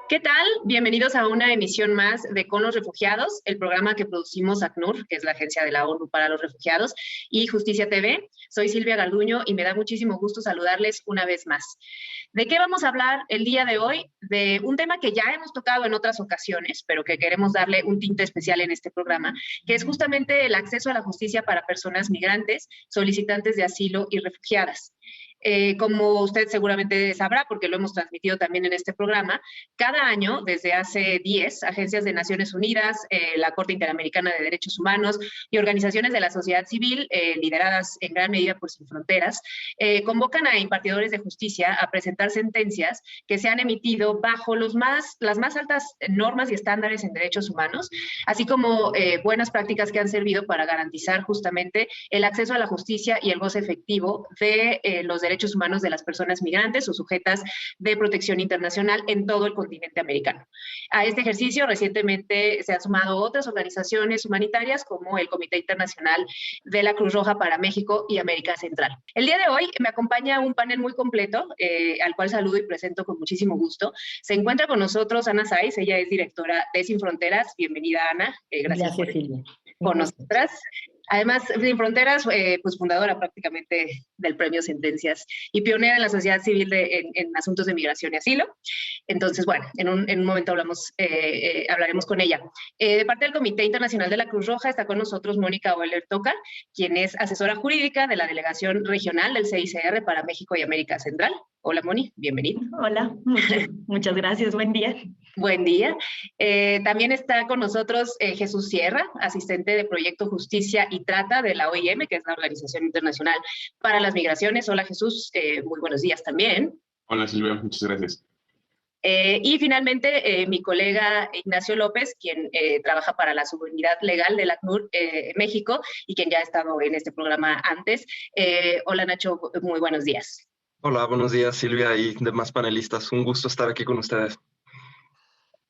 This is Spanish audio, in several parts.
¿Qué tal? Bienvenidos a una emisión más de Con los Refugiados, el programa que producimos ACNUR, que es la Agencia de la ONU para los Refugiados, y Justicia TV. Soy Silvia Garduño y me da muchísimo gusto saludarles una vez más. ¿De qué vamos a hablar el día de hoy? De un tema que ya hemos tocado en otras ocasiones, pero que queremos darle un tinte especial en este programa, que es justamente el acceso a la justicia para personas migrantes, solicitantes de asilo y refugiadas. Como usted seguramente sabrá, porque lo hemos transmitido también en este programa, cada año, desde hace 10, agencias de Naciones Unidas, la Corte Interamericana de Derechos Humanos y organizaciones de la sociedad civil, lideradas en gran medida por Sin Fronteras, convocan a impartidores de justicia a presentar sentencias que se han emitido bajo las más altas normas y estándares en derechos humanos, así como buenas prácticas que han servido para garantizar justamente el acceso a la justicia y el goce efectivo de los derechos humanos de las personas migrantes o sujetas de protección internacional en todo el continente americano. A este ejercicio recientemente se han sumado otras organizaciones humanitarias como el Comité Internacional de la Cruz Roja para México y América Central. El día de hoy me acompaña un panel muy completo, al cual saludo y presento con muchísimo gusto. Se encuentra con nosotros Ana Saiz, ella es directora de Sin Fronteras. Bienvenida, Ana. Gracias, Silvia. Con nosotras. Además, Sin Fronteras, pues fundadora prácticamente del Premio Sentencias y pionera en la sociedad civil en asuntos de migración y asilo. Entonces, bueno, en un momento hablaremos con ella. De parte del Comité Internacional de la Cruz Roja está con nosotros Mónica Oeller Toca, quien es asesora jurídica de la Delegación Regional del CICR para México y América Central. Hola, Moni, bienvenida. Hola, muchas gracias, buen día. Buen día. También está con nosotros Jesús Sierra, asistente de Proyecto Justicia y Trata de la OIM, que es la Organización Internacional para las Migraciones. Hola, Jesús, muy buenos días también. Hola, Silvia, muchas gracias. Y finalmente, mi colega Ignacio López, quien trabaja para la Subunidad Legal de la ACNUR México y quien ya ha estado en este programa antes. Hola, Nacho, muy buenos días. Hola, buenos días, Silvia y demás panelistas. Un gusto estar aquí con ustedes.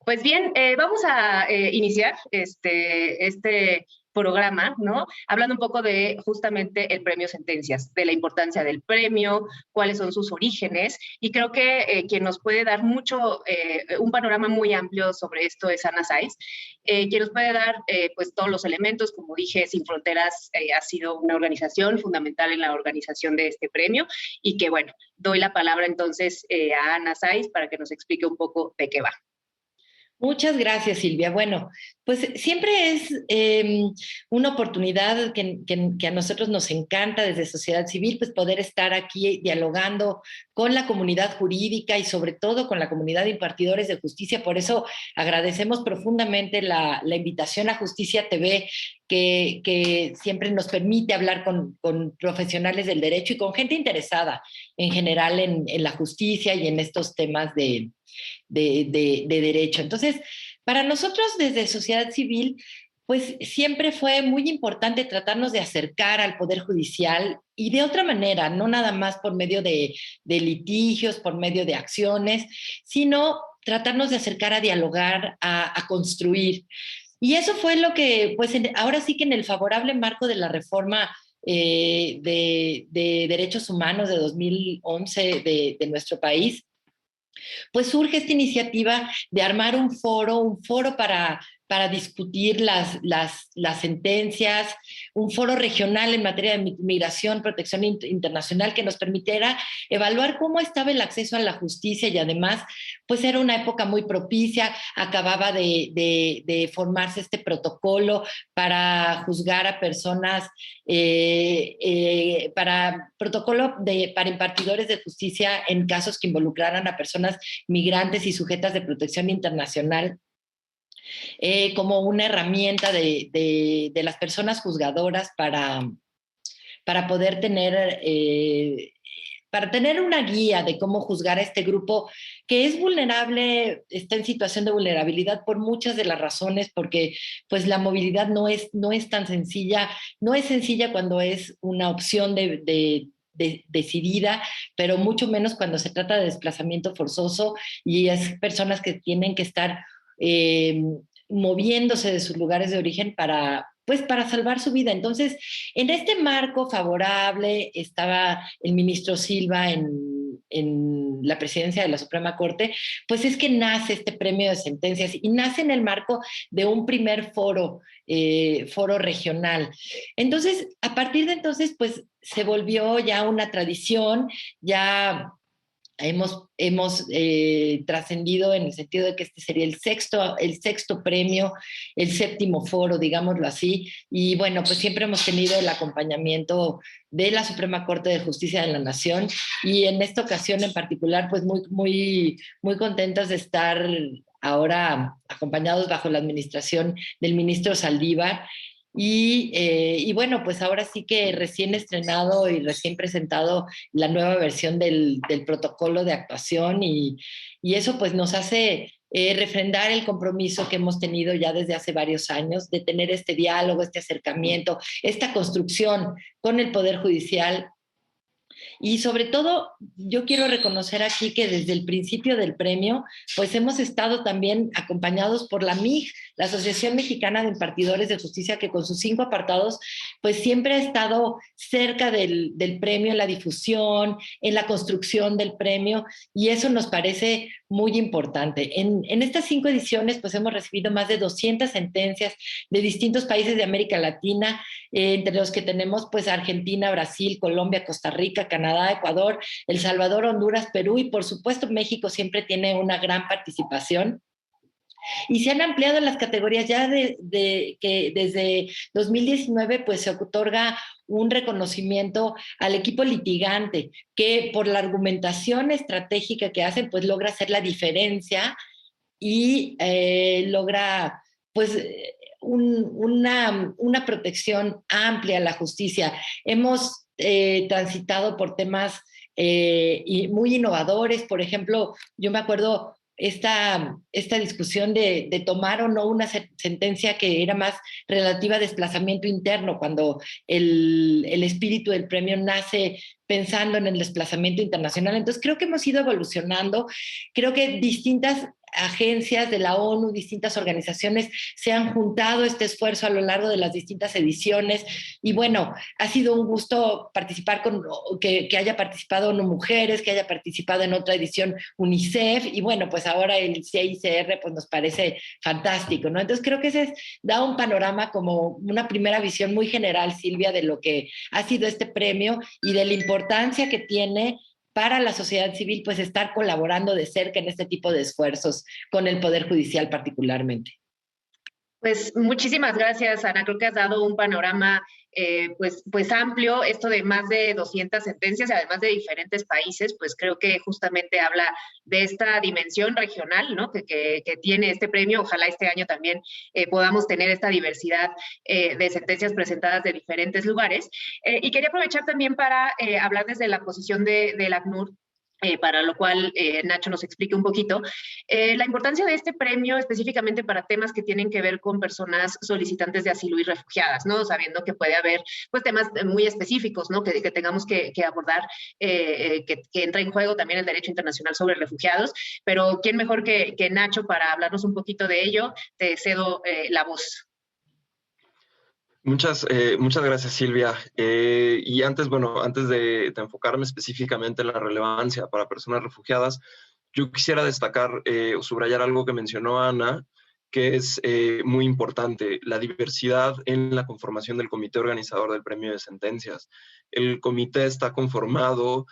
Pues bien, vamos a iniciar este programa, ¿no? Hablando un poco de justamente el premio Sentencias, de la importancia del premio, cuáles son sus orígenes, y creo que quien nos puede dar un panorama muy amplio sobre esto es Ana Saiz, quien nos puede dar pues todos los elementos. Como dije, Sin Fronteras ha sido una organización fundamental en la organización de este premio, y que bueno, doy la palabra entonces a Ana Saiz para que nos explique un poco de qué va. Muchas gracias, Silvia. Bueno, pues siempre es una oportunidad que a nosotros nos encanta desde sociedad civil, pues poder estar aquí dialogando con la comunidad jurídica y sobre todo con la comunidad de impartidores de justicia. Por eso agradecemos profundamente la invitación a Justicia TV, que siempre nos permite hablar con profesionales del derecho y con gente interesada en general en la justicia y en estos temas de derecho. Entonces, para nosotros desde sociedad civil, pues siempre fue muy importante tratarnos de acercar al Poder Judicial y de otra manera, no nada más por medio de litigios, por medio de acciones, sino tratarnos de acercar a dialogar, a construir. Y eso fue lo que, pues ahora sí que en el favorable marco de la reforma de derechos humanos de 2011 de nuestro país, pues surge esta iniciativa de armar un foro para discutir las sentencias, un foro regional en materia de migración, protección internacional, que nos permitiera evaluar cómo estaba el acceso a la justicia, y además, pues era una época muy propicia, acababa de formarse este protocolo para juzgar a personas, para impartidores de justicia en casos que involucraran a personas migrantes y sujetas de protección internacional, como una herramienta de las personas juzgadoras para poder tener una guía de cómo juzgar a este grupo que es vulnerable, está en situación de vulnerabilidad por muchas de las razones, porque pues la movilidad no es tan sencilla, no es sencilla cuando es una opción decidida, pero mucho menos cuando se trata de desplazamiento forzoso y es personas que tienen que estar moviéndose de sus lugares de origen para salvar su vida. Entonces, en este marco favorable estaba el ministro Silva en en la presidencia de la Suprema Corte, pues es que nace este premio de sentencias y nace en el marco de un primer foro regional. Entonces, a partir de entonces, pues se volvió ya una tradición, ya hemos trascendido en el sentido de que este sería el sexto premio, el séptimo foro, digámoslo así, y bueno, pues siempre hemos tenido el acompañamiento de la Suprema Corte de Justicia de la Nación, y en esta ocasión en particular, pues muy contentos de estar ahora acompañados bajo la administración del ministro Saldívar. Y bueno, pues ahora sí que recién estrenado y recién presentado la nueva versión del protocolo de actuación y eso pues nos hace refrendar el compromiso que hemos tenido ya desde hace varios años de tener este diálogo, este acercamiento, esta construcción con el Poder Judicial. Y sobre todo, yo quiero reconocer aquí que desde el principio del premio, pues hemos estado también acompañados por la MIJ, la Asociación Mexicana de Impartidores de Justicia, que con sus 5 apartados, pues siempre ha estado cerca del premio, en la difusión, en la construcción del premio, y eso nos parece muy importante. En estas 5 ediciones, pues hemos recibido más de 200 sentencias de distintos países de América Latina, entre los que tenemos pues Argentina, Brasil, Colombia, Costa Rica, Canadá, Ecuador, El Salvador, Honduras, Perú y por supuesto México siempre tiene una gran participación. Y se han ampliado las categorías ya que desde 2019 pues se otorga un reconocimiento al equipo litigante que por la argumentación estratégica que hacen pues logra hacer la diferencia y logra pues una protección amplia a la justicia. Hemos transitado por temas muy innovadores, por ejemplo, yo me acuerdo esta discusión de tomar o no una sentencia que era más relativa a desplazamiento interno, cuando el espíritu del premio nace pensando en el desplazamiento internacional. Entonces creo que hemos ido evolucionando, creo que distintas agencias de la ONU, distintas organizaciones se han juntado este esfuerzo a lo largo de las distintas ediciones y bueno, ha sido un gusto participar que haya participado ONU Mujeres, que haya participado en otra edición UNICEF y bueno, pues ahora el CICR pues nos parece fantástico, ¿no? Entonces creo que da un panorama como una primera visión muy general, Silvia, de lo que ha sido este premio y de la importancia que tiene para la sociedad civil, pues estar colaborando de cerca en este tipo de esfuerzos con el Poder Judicial particularmente. Pues muchísimas gracias, Ana. Creo que has dado un panorama pues amplio, esto de más de 200 sentencias, además de diferentes países, pues creo que justamente habla de esta dimensión regional, ¿no? que tiene este premio. Ojalá este año también podamos tener esta diversidad de sentencias presentadas de diferentes lugares. Y quería aprovechar también para hablar desde la posición del ACNUR, para lo cual Nacho nos explique un poquito la importancia de este premio específicamente para temas que tienen que ver con personas solicitantes de asilo y refugiadas, ¿no? Sabiendo que puede haber pues temas muy específicos, ¿no? Que tengamos que abordar, que entra en juego también el derecho internacional sobre refugiados, pero ¿quién mejor que Nacho para hablarnos un poquito de ello? Te cedo la voz. Muchas gracias, Silvia. Y antes de enfocarme específicamente en la relevancia para personas refugiadas, yo quisiera destacar o subrayar algo que mencionó Ana, que es muy importante, la diversidad en la conformación del comité organizador del premio de sentencias. El comité está conformado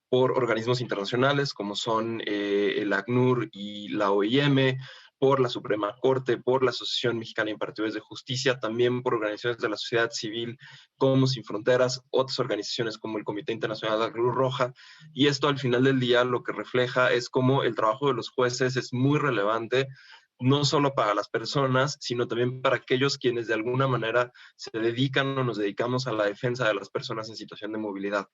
por organismos internacionales como son el ACNUR y la OIM, por la Suprema Corte, por la Asociación Mexicana de Impartidores de Justicia, también por organizaciones de la sociedad civil como Sin Fronteras, otras organizaciones como el Comité Internacional de la Cruz Roja, y esto al final del día lo que refleja es cómo el trabajo de los jueces es muy relevante, no solo para las personas, sino también para aquellos quienes de alguna manera se dedican o nos dedicamos a la defensa de las personas en situación de movilidad.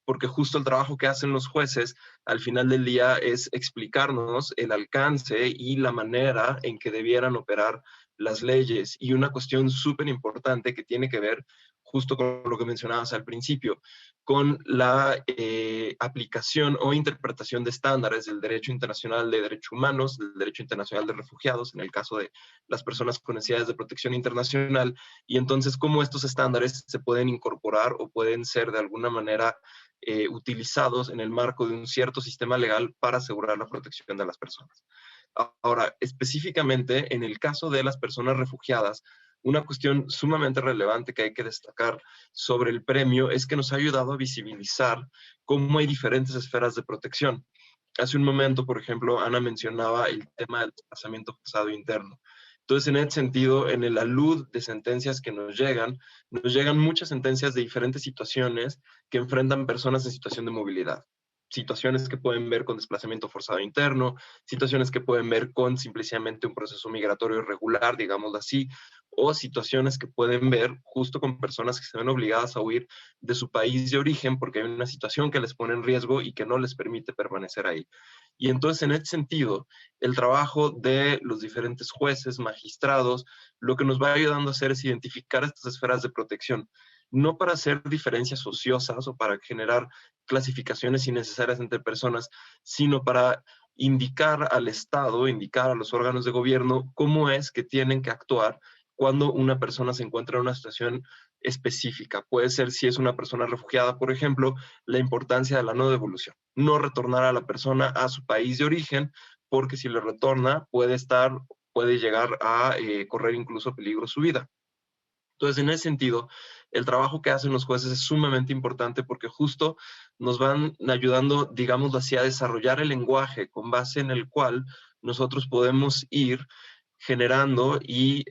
Porque justo el trabajo que hacen los jueces al final del día es explicarnos el alcance y la manera en que debieran operar las leyes. Y una cuestión súper importante que tiene que ver justo con lo que mencionabas al principio, con la aplicación o interpretación de estándares del derecho internacional de derechos humanos, del derecho internacional de refugiados, en el caso de las personas con necesidades de protección internacional, y entonces cómo estos estándares se pueden incorporar o pueden ser de alguna manera utilizados en el marco de un cierto sistema legal para asegurar la protección de las personas. Ahora, específicamente en el caso de las personas refugiadas, una cuestión sumamente relevante que hay que destacar sobre el premio es que nos ha ayudado a visibilizar cómo hay diferentes esferas de protección. Hace un momento, por ejemplo, Ana mencionaba el tema del desplazamiento forzado interno. Entonces, en ese sentido, en la luz de sentencias que nos llegan muchas sentencias de diferentes situaciones que enfrentan personas en situación de movilidad. Situaciones que pueden ver con desplazamiento forzado interno, situaciones que pueden ver con simplemente un proceso migratorio irregular, digámoslo así, o situaciones que pueden ver justo con personas que se ven obligadas a huir de su país de origen porque hay una situación que les pone en riesgo y que no les permite permanecer ahí. Y entonces, en ese sentido, el trabajo de los diferentes jueces, magistrados, lo que nos va ayudando a hacer es identificar estas esferas de protección, no para hacer diferencias ociosas o para generar clasificaciones innecesarias entre personas, sino para indicar al Estado, indicar a los órganos de gobierno cómo es que tienen que actuar cuando una persona se encuentra en una situación específica. Puede ser, si es una persona refugiada, por ejemplo, la importancia de la no devolución. No retornar a la persona a su país de origen, porque si le retorna puede llegar a correr incluso peligro su vida. Entonces, en ese sentido, el trabajo que hacen los jueces es sumamente importante porque justo nos van ayudando, digamos así, a desarrollar el lenguaje con base en el cual nosotros podemos ir generando y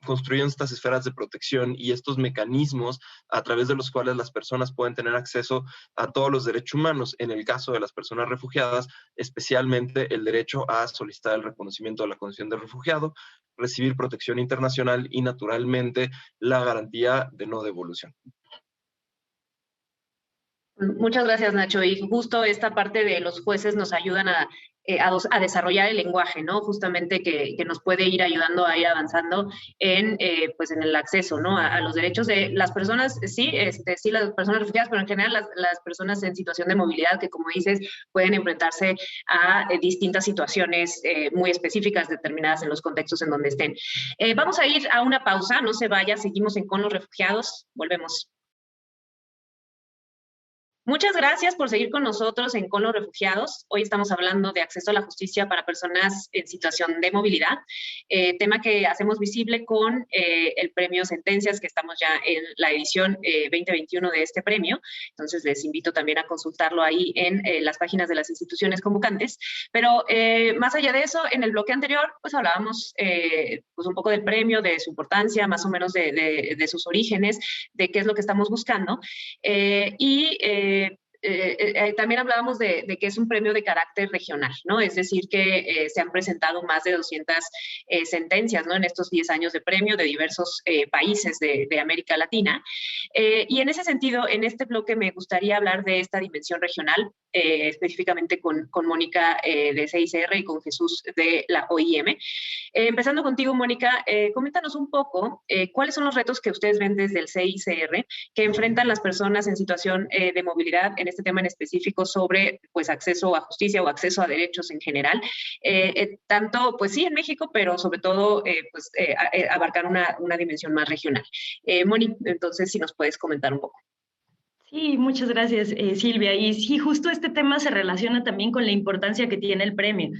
construyendo estas esferas de protección y estos mecanismos a través de los cuales las personas pueden tener acceso a todos los derechos humanos. En el caso de las personas refugiadas, especialmente el derecho a solicitar el reconocimiento de la condición de refugiado, recibir protección internacional y, naturalmente, la garantía de no devolución. Muchas gracias, Nacho. Y justo esta parte de los jueces nos ayudan a desarrollar el lenguaje, ¿no? Justamente que nos puede ir ayudando a ir avanzando pues en el acceso, ¿no? A los derechos de las personas, sí, sí, las personas refugiadas, pero en general las personas en situación de movilidad que, como dices, pueden enfrentarse a distintas situaciones muy específicas determinadas en los contextos en donde estén. Vamos a ir a una pausa, no se vaya, seguimos con los refugiados, volvemos. Muchas gracias por seguir con nosotros en Con los Refugiados. Hoy estamos hablando de acceso a la justicia para personas en situación de movilidad, tema que hacemos visible con el premio Sentencias, que estamos ya en la edición 2021 de este premio. Entonces, les invito también a consultarlo ahí en las páginas de las instituciones convocantes. Pero más allá de eso, en el bloque anterior, pues hablábamos pues un poco del premio, de su importancia, más o menos de sus orígenes, de qué es lo que estamos buscando. También hablábamos de que es un premio de carácter regional, ¿no? Es decir, que se han presentado más de 200 sentencias, ¿no? En estos 10 años de premio de diversos países de América Latina. Y en ese sentido, en este bloque me gustaría hablar de esta dimensión regional, específicamente con Mónica de CICR y con Jesús de la OIM. Empezando contigo, Mónica, coméntanos un poco cuáles son los retos que ustedes ven desde el CICR que enfrentan las personas en situación de movilidad en este tema en específico sobre pues acceso a justicia o acceso a derechos en general, tanto pues sí en México, pero sobre todo abarcar una dimensión más regional. Moni, entonces si nos puedes comentar un poco. Sí, muchas gracias, Silvia. Y sí, justo este tema se relaciona también con la importancia que tiene el premio.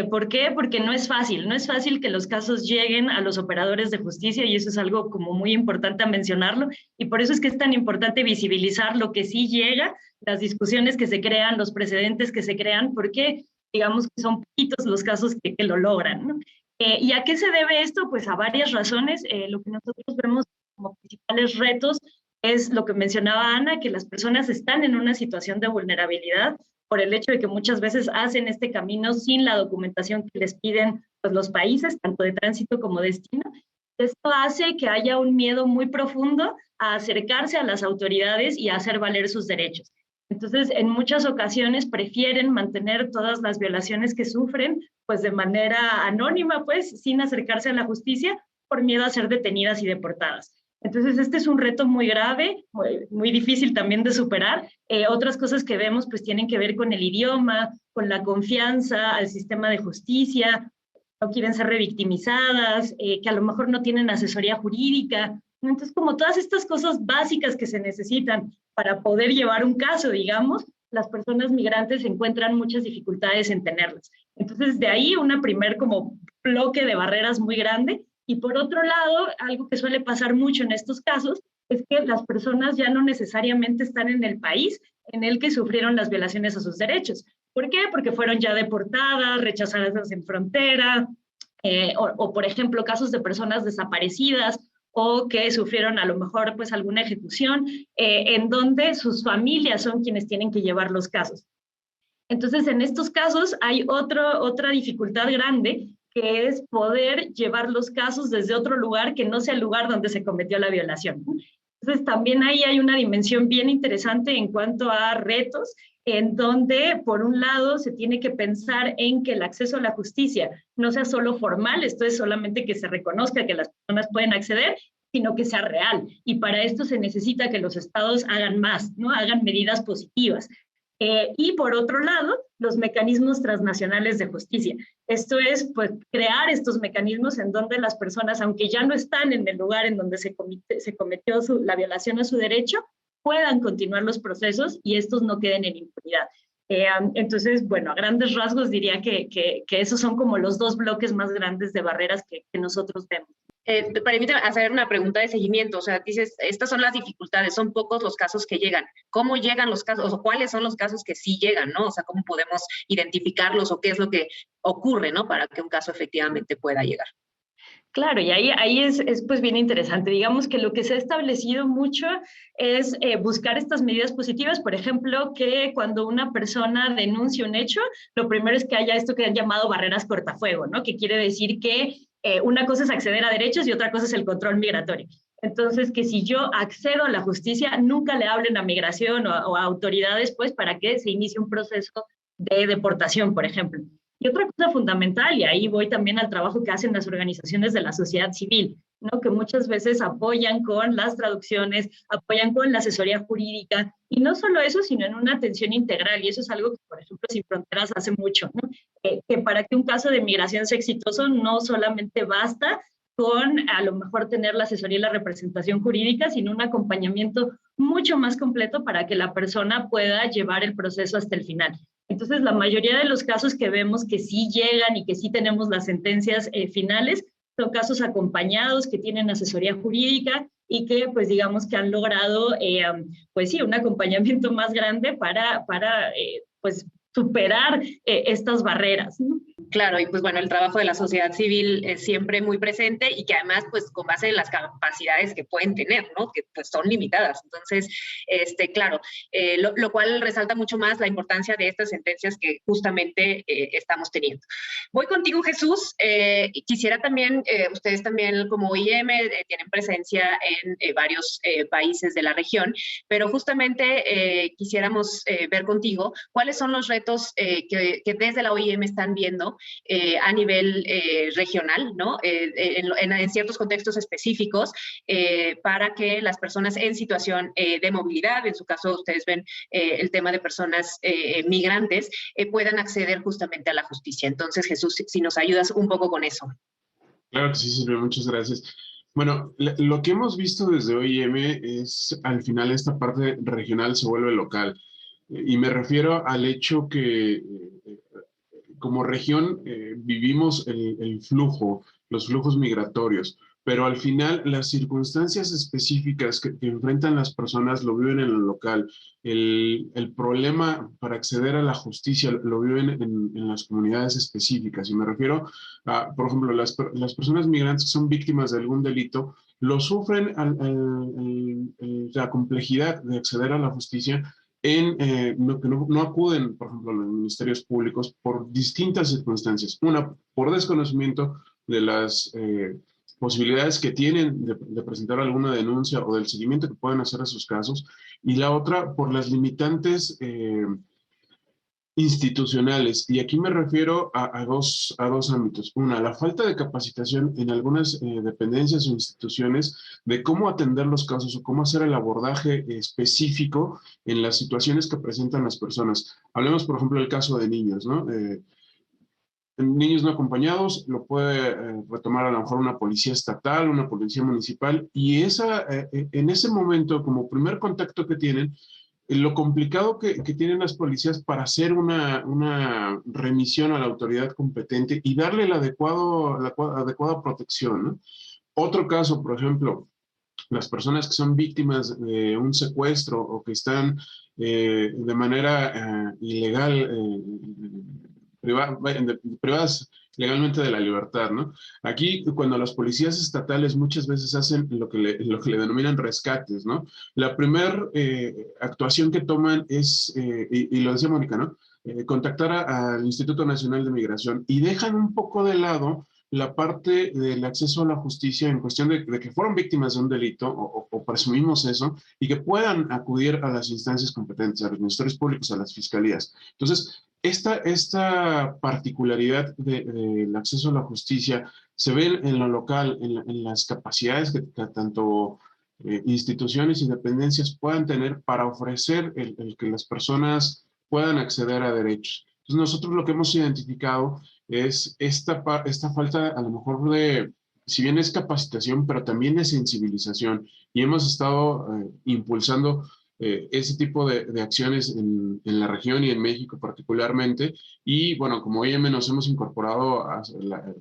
¿Por qué? Porque no es fácil que los casos lleguen a los operadores de justicia y eso es algo como muy importante a mencionarlo y por eso es que es tan importante visibilizar lo que sí llega, las discusiones que se crean, los precedentes que se crean, porque digamos que son poquitos los casos que lo logran, ¿no? ¿Y a qué se debe esto? Pues a varias razones. Lo que nosotros vemos como principales retos es lo que mencionaba Ana, que las personas están en una situación de vulnerabilidad por el hecho de que muchas veces hacen este camino sin la documentación que les piden pues, los países, tanto de tránsito como destino. Esto hace que haya un miedo muy profundo a acercarse a las autoridades y a hacer valer sus derechos. Entonces, en muchas ocasiones prefieren mantener todas las violaciones que sufren pues de manera anónima, pues, sin acercarse a la justicia por miedo a ser detenidas y deportadas. Entonces, este es un reto muy grave, muy difícil también de superar. Otras cosas que vemos pues tienen que ver con el idioma, con la confianza al sistema de justicia, no quieren ser revictimizadas, que a lo mejor no tienen asesoría jurídica. Entonces, como todas estas cosas básicas que se necesitan para poder llevar un caso, digamos, las personas migrantes encuentran muchas dificultades en tenerlas. Entonces, de ahí una primer como bloque de barreras muy grande. Y por otro lado, algo que suele pasar mucho en estos casos es que las personas ya no necesariamente están en el país en el que sufrieron las violaciones a sus derechos. ¿Por qué? Porque fueron ya deportadas, rechazadas en frontera, o por ejemplo, casos de personas desaparecidas o que sufrieron a lo mejor pues alguna ejecución, en donde sus familias son quienes tienen que llevar los casos. Entonces, en estos casos hay otra dificultad grande, que es poder llevar los casos desde otro lugar que no sea el lugar donde se cometió la violación. Entonces, también ahí hay una dimensión bien interesante en cuanto a retos, en donde, por un lado, se tiene que pensar en que el acceso a la justicia no sea solo formal, esto es solamente que se reconozca que las personas pueden acceder, sino que sea real. Y para esto se necesita que los estados hagan más, ¿no? Hagan medidas positivas. Y por otro lado, los mecanismos transnacionales de justicia. Esto es, pues, crear estos mecanismos en donde las personas, aunque ya no están en el lugar en donde se cometió la violación a su derecho, puedan continuar los procesos y estos no queden en impunidad. Entonces, bueno, a grandes rasgos diría que esos son como los dos bloques más grandes de barreras que nosotros vemos. Permíteme hacer una pregunta de seguimiento. O sea, dices, estas son las dificultades, son pocos los casos que llegan. ¿Cómo llegan los casos? O cuáles son los casos que sí llegan, ¿no? O sea, ¿cómo podemos identificarlos o qué es lo que ocurre, ¿no? Para que un caso efectivamente pueda llegar. Claro, y ahí es pues bien interesante. Digamos que lo que se ha establecido mucho es buscar estas medidas positivas. Por ejemplo, que cuando una persona denuncia un hecho, lo primero es que haya esto que han llamado barreras cortafuego, ¿no? Que quiere decir que una cosa es acceder a derechos y otra cosa es el control migratorio. Entonces, que si yo accedo a la justicia, nunca le hablen a migración o a autoridades, pues, para que se inicie un proceso de deportación, por ejemplo. Y otra cosa fundamental, y ahí voy también al trabajo que hacen las organizaciones de la sociedad civil, ¿no? Que muchas veces apoyan con las traducciones, apoyan con la asesoría jurídica, y no solo eso, sino en una atención integral, y eso es algo que, por ejemplo, Sin Fronteras hace mucho, ¿no? Que para que un caso de migración sea exitoso, no solamente basta con a lo mejor tener la asesoría y la representación jurídica, sino un acompañamiento mucho más completo para que la persona pueda llevar el proceso hasta el final. Entonces, la mayoría de los casos que vemos que sí llegan y que sí tenemos las sentencias finales son casos acompañados que tienen asesoría jurídica y que, pues, digamos que han logrado, pues sí, un acompañamiento más grande para pues, superar estas barreras, ¿no? Claro, y pues bueno, el trabajo de la sociedad civil es siempre muy presente y que además, pues con base en las capacidades que pueden tener, ¿no? Que pues son limitadas. Entonces, claro, lo cual resalta mucho más la importancia de estas sentencias que justamente estamos teniendo. Voy contigo, Jesús. Quisiera también, ustedes también como OIM tienen presencia en varios países de la región, pero justamente quisiéramos ver contigo cuáles son los retos que desde la OIM están viendo a nivel regional, ¿no? En ciertos contextos específicos para que las personas en situación de movilidad, en su caso ustedes ven el tema de personas migrantes, puedan acceder justamente a la justicia. Entonces, Jesús, si nos ayudas un poco con eso. Claro que sí, Silvia, muchas gracias. Bueno, lo que hemos visto desde OIM es, al final, esta parte regional se vuelve local. Y me refiero al hecho que como región vivimos el flujo, los flujos migratorios, pero al final las circunstancias específicas que enfrentan las personas lo viven en lo local. El problema para acceder a la justicia lo viven en las comunidades específicas. Y me refiero a, por ejemplo, las personas migrantes que son víctimas de algún delito, lo sufren la complejidad de acceder a la justicia que no acuden, por ejemplo, a los ministerios públicos por distintas circunstancias. Una, por desconocimiento de las posibilidades que tienen de presentar alguna denuncia o del seguimiento que pueden hacer a sus casos, y la otra, por las limitantes institucionales, y aquí me refiero a dos ámbitos. Una, la falta de capacitación en algunas dependencias o instituciones de cómo atender los casos o cómo hacer el abordaje específico en las situaciones que presentan las personas. Hablemos, por ejemplo, del caso de niños, ¿no? Niños no acompañados, lo puede retomar a lo mejor una policía estatal, una policía municipal, y en ese momento, como primer contacto que tienen, lo complicado que tienen las policías para hacer una remisión a la autoridad competente y darle la adecuada protección, ¿no? Otro caso, por ejemplo, las personas que son víctimas de un secuestro o que están de manera ilegal, privadas legalmente de la libertad, ¿no? Aquí, cuando las policías estatales muchas veces hacen lo que le denominan rescates, ¿no? La primera actuación que toman es, y lo decía Mónica, ¿no? Contactar al Instituto Nacional de Migración y dejan un poco de lado la parte del acceso a la justicia en cuestión de que fueron víctimas de un delito o presumimos eso y que puedan acudir a las instancias competentes, a los ministerios públicos, a las fiscalías. Entonces, esta particularidad del acceso a la justicia se ve en lo local, en las capacidades que tanto instituciones y dependencias puedan tener para ofrecer el que las personas puedan acceder a derechos. Entonces, nosotros lo que hemos identificado es esta falta a lo mejor de, si bien es capacitación, pero también de sensibilización. Y hemos estado impulsando ese tipo de acciones en la región y en México particularmente. Y bueno, como OIM nos hemos incorporado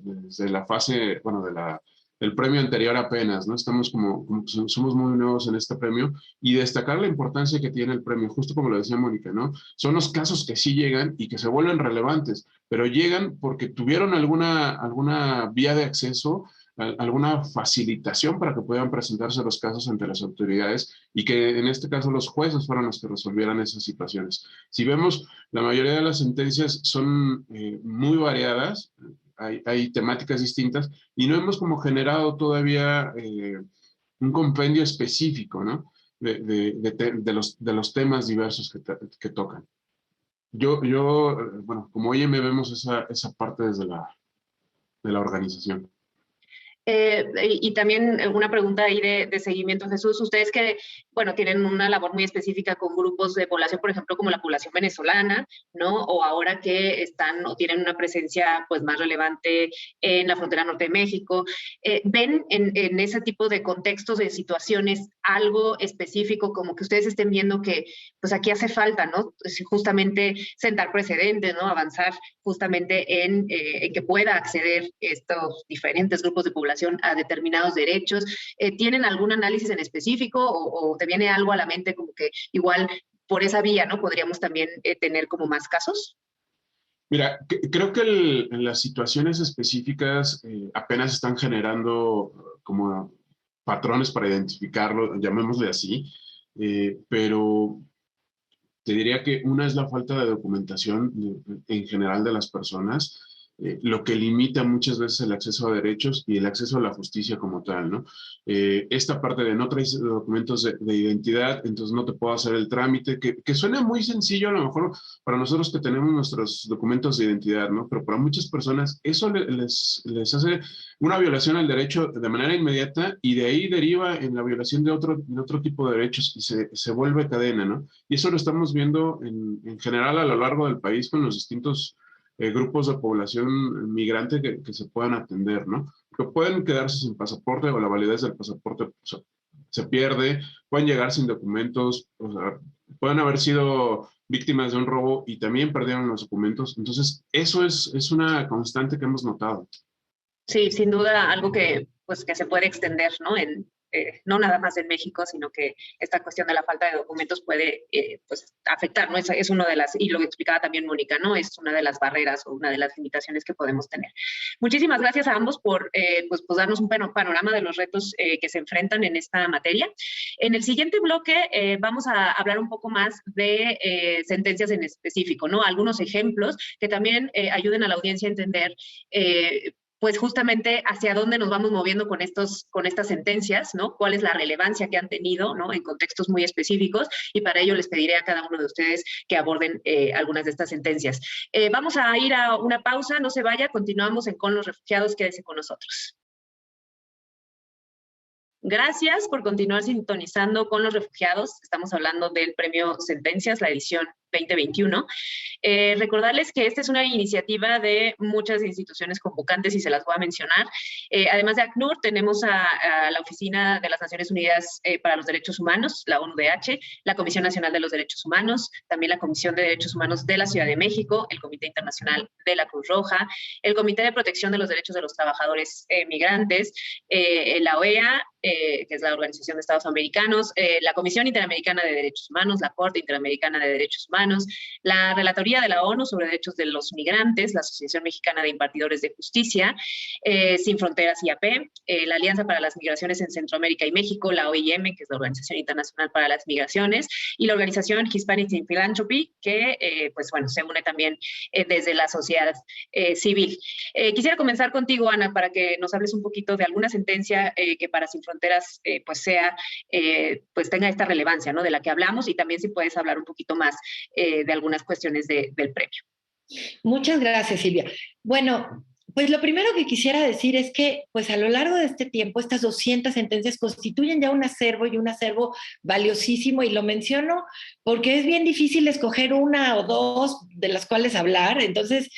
desde la fase, bueno, del premio anterior apenas, ¿no? Estamos como somos muy nuevos en este premio y destacar la importancia que tiene el premio, justo como lo decía Mónica, ¿no? Son los casos que sí llegan y que se vuelven relevantes, pero llegan porque tuvieron alguna vía de acceso, alguna facilitación para que puedan presentarse los casos ante las autoridades y que en este caso los jueces fueran los que resolvieran esas situaciones. Si vemos, la mayoría de las sentencias son muy variadas, hay temáticas distintas y no hemos como generado todavía un compendio específico, ¿no? De los temas diversos que tocan. Bueno, como OIM vemos esa parte desde de la organización. Y también una pregunta ahí de seguimiento, Jesús. Ustedes que, bueno, tienen una labor muy específica con grupos de población, por ejemplo, como la población venezolana, ¿no? O ahora que están o tienen una presencia pues más relevante en la frontera norte de México. ¿Ven en ese tipo de contextos, de situaciones, algo específico como que ustedes estén viendo que pues aquí hace falta, ¿no? Justamente sentar precedentes, ¿no? Avanzar justamente en que pueda acceder estos diferentes grupos de población a determinados derechos. ¿Tienen algún análisis en específico o te viene algo a la mente como que igual por esa vía, ¿no? Podríamos también tener como más casos? Mira, creo que las situaciones específicas apenas están generando como patrones para identificarlo, llamémosle así, pero te diría que una es la falta de documentación en general de las personas, lo que limita muchas veces el acceso a derechos y el acceso a la justicia como tal, ¿no? Esta parte de no traes documentos de identidad, entonces no te puedo hacer el trámite, que suena muy sencillo a lo mejor para nosotros que tenemos nuestros documentos de identidad, ¿no? Pero para muchas personas eso les hace una violación al derecho de manera inmediata y de ahí deriva en la violación de otro tipo de derechos y se vuelve cadena, ¿no? Y eso lo estamos viendo en general a lo largo del país con los distintos grupos de población migrante que se puedan atender, ¿no? Que pueden quedarse sin pasaporte o la validez del pasaporte se pierde, pueden llegar sin documentos, o sea, pueden haber sido víctimas de un robo y también perdieron los documentos. Entonces, eso es una constante que hemos notado. Sí, sin duda algo que se puede extender, ¿no? No nada más en México, sino que esta cuestión de la falta de documentos puede pues afectar, ¿no? Es una de las, y lo explicaba también Mónica, ¿no? Es una de las barreras o una de las limitaciones que podemos tener. Muchísimas gracias a ambos por pues darnos un panorama de los retos que se enfrentan en esta materia. En el siguiente bloque vamos a hablar un poco más de sentencias en específico, ¿no? Algunos ejemplos que también ayuden a la audiencia a entender pues justamente hacia dónde nos vamos moviendo con estas sentencias, ¿no? ¿Cuál es la relevancia que han tenido, ¿no? En contextos muy específicos, y para ello les pediré a cada uno de ustedes que aborden algunas de estas sentencias. Vamos a ir a una pausa, no se vaya, continuamos en Con los Refugiados, quédese con nosotros. Gracias por continuar sintonizando Con los Refugiados. Estamos hablando del premio Sentencias, la edición 2021. Recordarles que esta es una iniciativa de muchas instituciones convocantes y se las voy a mencionar. Además de ACNUR, tenemos a la Oficina de las Naciones Unidas para los Derechos Humanos, la ONUDH, la Comisión Nacional de los Derechos Humanos, también la Comisión de Derechos Humanos de la Ciudad de México, el Comité Internacional de la Cruz Roja, el Comité de Protección de los Derechos de los Trabajadores Migrantes, la OEA, que es la Organización de Estados Americanos, la Comisión Interamericana de Derechos Humanos, la Corte Interamericana de Derechos Humanos, la Relatoría de la ONU sobre Derechos de los Migrantes, la Asociación Mexicana de Impartidores de Justicia, Sin Fronteras IAP, la Alianza para las Migraciones en Centroamérica y México, la OIM, que es la Organización Internacional para las Migraciones, y la organización Hispanics in Philanthropy, que pues bueno, se une también desde la sociedad civil. Quisiera comenzar contigo, Ana, para que nos hables un poquito de alguna sentencia que para Sin Fronteras pues pues tenga esta relevancia, ¿no? De la que hablamos, y también si puedes hablar un poquito más de algunas cuestiones del premio. Muchas gracias, Silvia. Bueno, pues lo primero que quisiera decir es que pues a lo largo de este tiempo estas 200 sentencias constituyen ya un acervo, y un acervo valiosísimo, y lo menciono porque es bien difícil escoger una o dos de las cuales hablar. Entonces,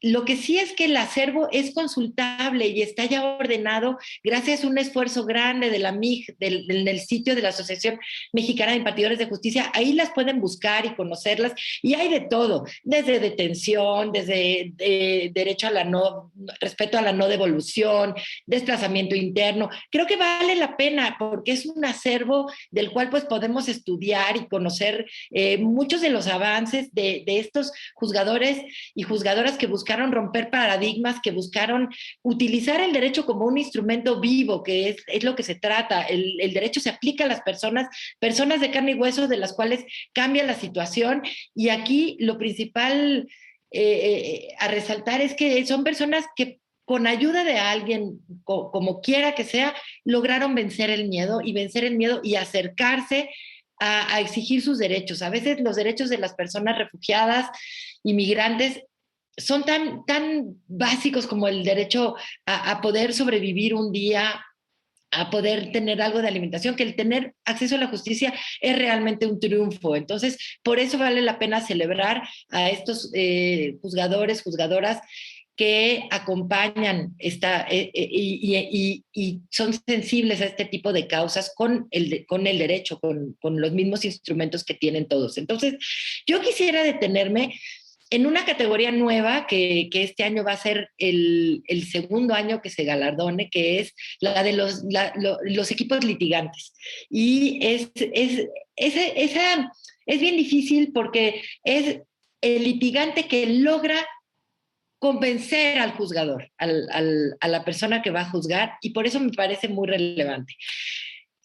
lo que sí es que el acervo es consultable y está ya ordenado gracias a un esfuerzo grande de la MIG, del sitio de la Asociación Mexicana de Impartidores de Justicia. Ahí las pueden buscar y conocerlas, y hay de todo, desde detención, desde derecho a respeto a la no devolución, desplazamiento interno. Creo que vale la pena porque es un acervo del cual pues podemos estudiar y conocer muchos de los avances de estos juzgadores y juzgadoras que buscaron romper paradigmas, que buscaron utilizar el derecho como un instrumento vivo, que es lo que se trata. El derecho se aplica a las personas de carne y hueso, de las cuales cambia la situación, y aquí lo principal a resaltar es que son personas que con ayuda de alguien, como quiera que sea, lograron vencer el miedo y acercarse a exigir sus derechos. A veces los derechos de las personas refugiadas, inmigrantes, son tan básicos como el derecho a poder sobrevivir un día, a poder tener algo de alimentación, que el tener acceso a la justicia es realmente un triunfo. Entonces, por eso vale la pena celebrar a estos juzgadores, juzgadoras que acompañan y son sensibles a este tipo de causas con el derecho, con los mismos instrumentos que tienen todos. Entonces, yo quisiera detenerme en una categoría nueva que este año va a ser el segundo año que se galardone, que es la de los equipos litigantes. Y es bien difícil porque es el litigante que logra convencer al juzgador, a la persona que va a juzgar, y por eso me parece muy relevante.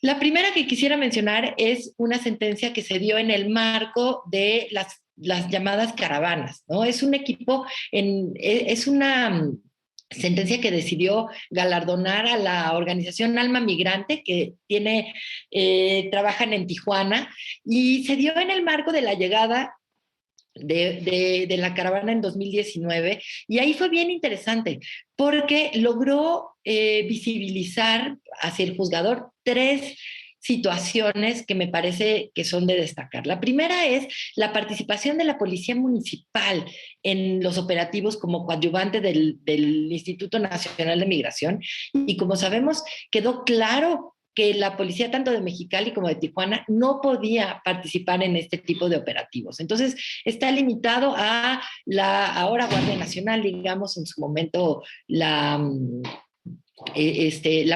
La primera que quisiera mencionar es una sentencia que se dio en el marco de las llamadas caravanas, ¿no? Es un equipo, es una sentencia que decidió galardonar a la organización Alma Migrante, que trabajan en Tijuana, y se dio en el marco de la llegada de la caravana en 2019, y ahí fue bien interesante porque logró visibilizar hacia el juzgador 3 situaciones que me parece que son de destacar. La primera es la participación de la Policía Municipal en los operativos como coadyuvante del Instituto Nacional de Migración, y como sabemos quedó claro que la policía tanto de Mexicali como de Tijuana no podía participar en este tipo de operativos. Entonces, está limitado a la ahora Guardia Nacional, digamos, en su momento la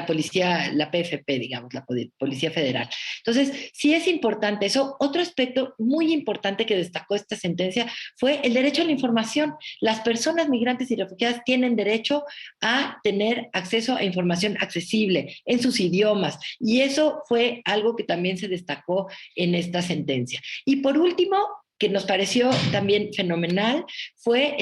policía, la PFP, digamos, la Policía Federal. Entonces, sí es importante eso. Otro aspecto muy importante que destacó esta sentencia fue el derecho a la información. Las personas migrantes y refugiadas tienen derecho a tener acceso a información accesible en sus idiomas, y eso fue algo que también se destacó en esta sentencia. Y por último, que nos pareció también fenomenal, fue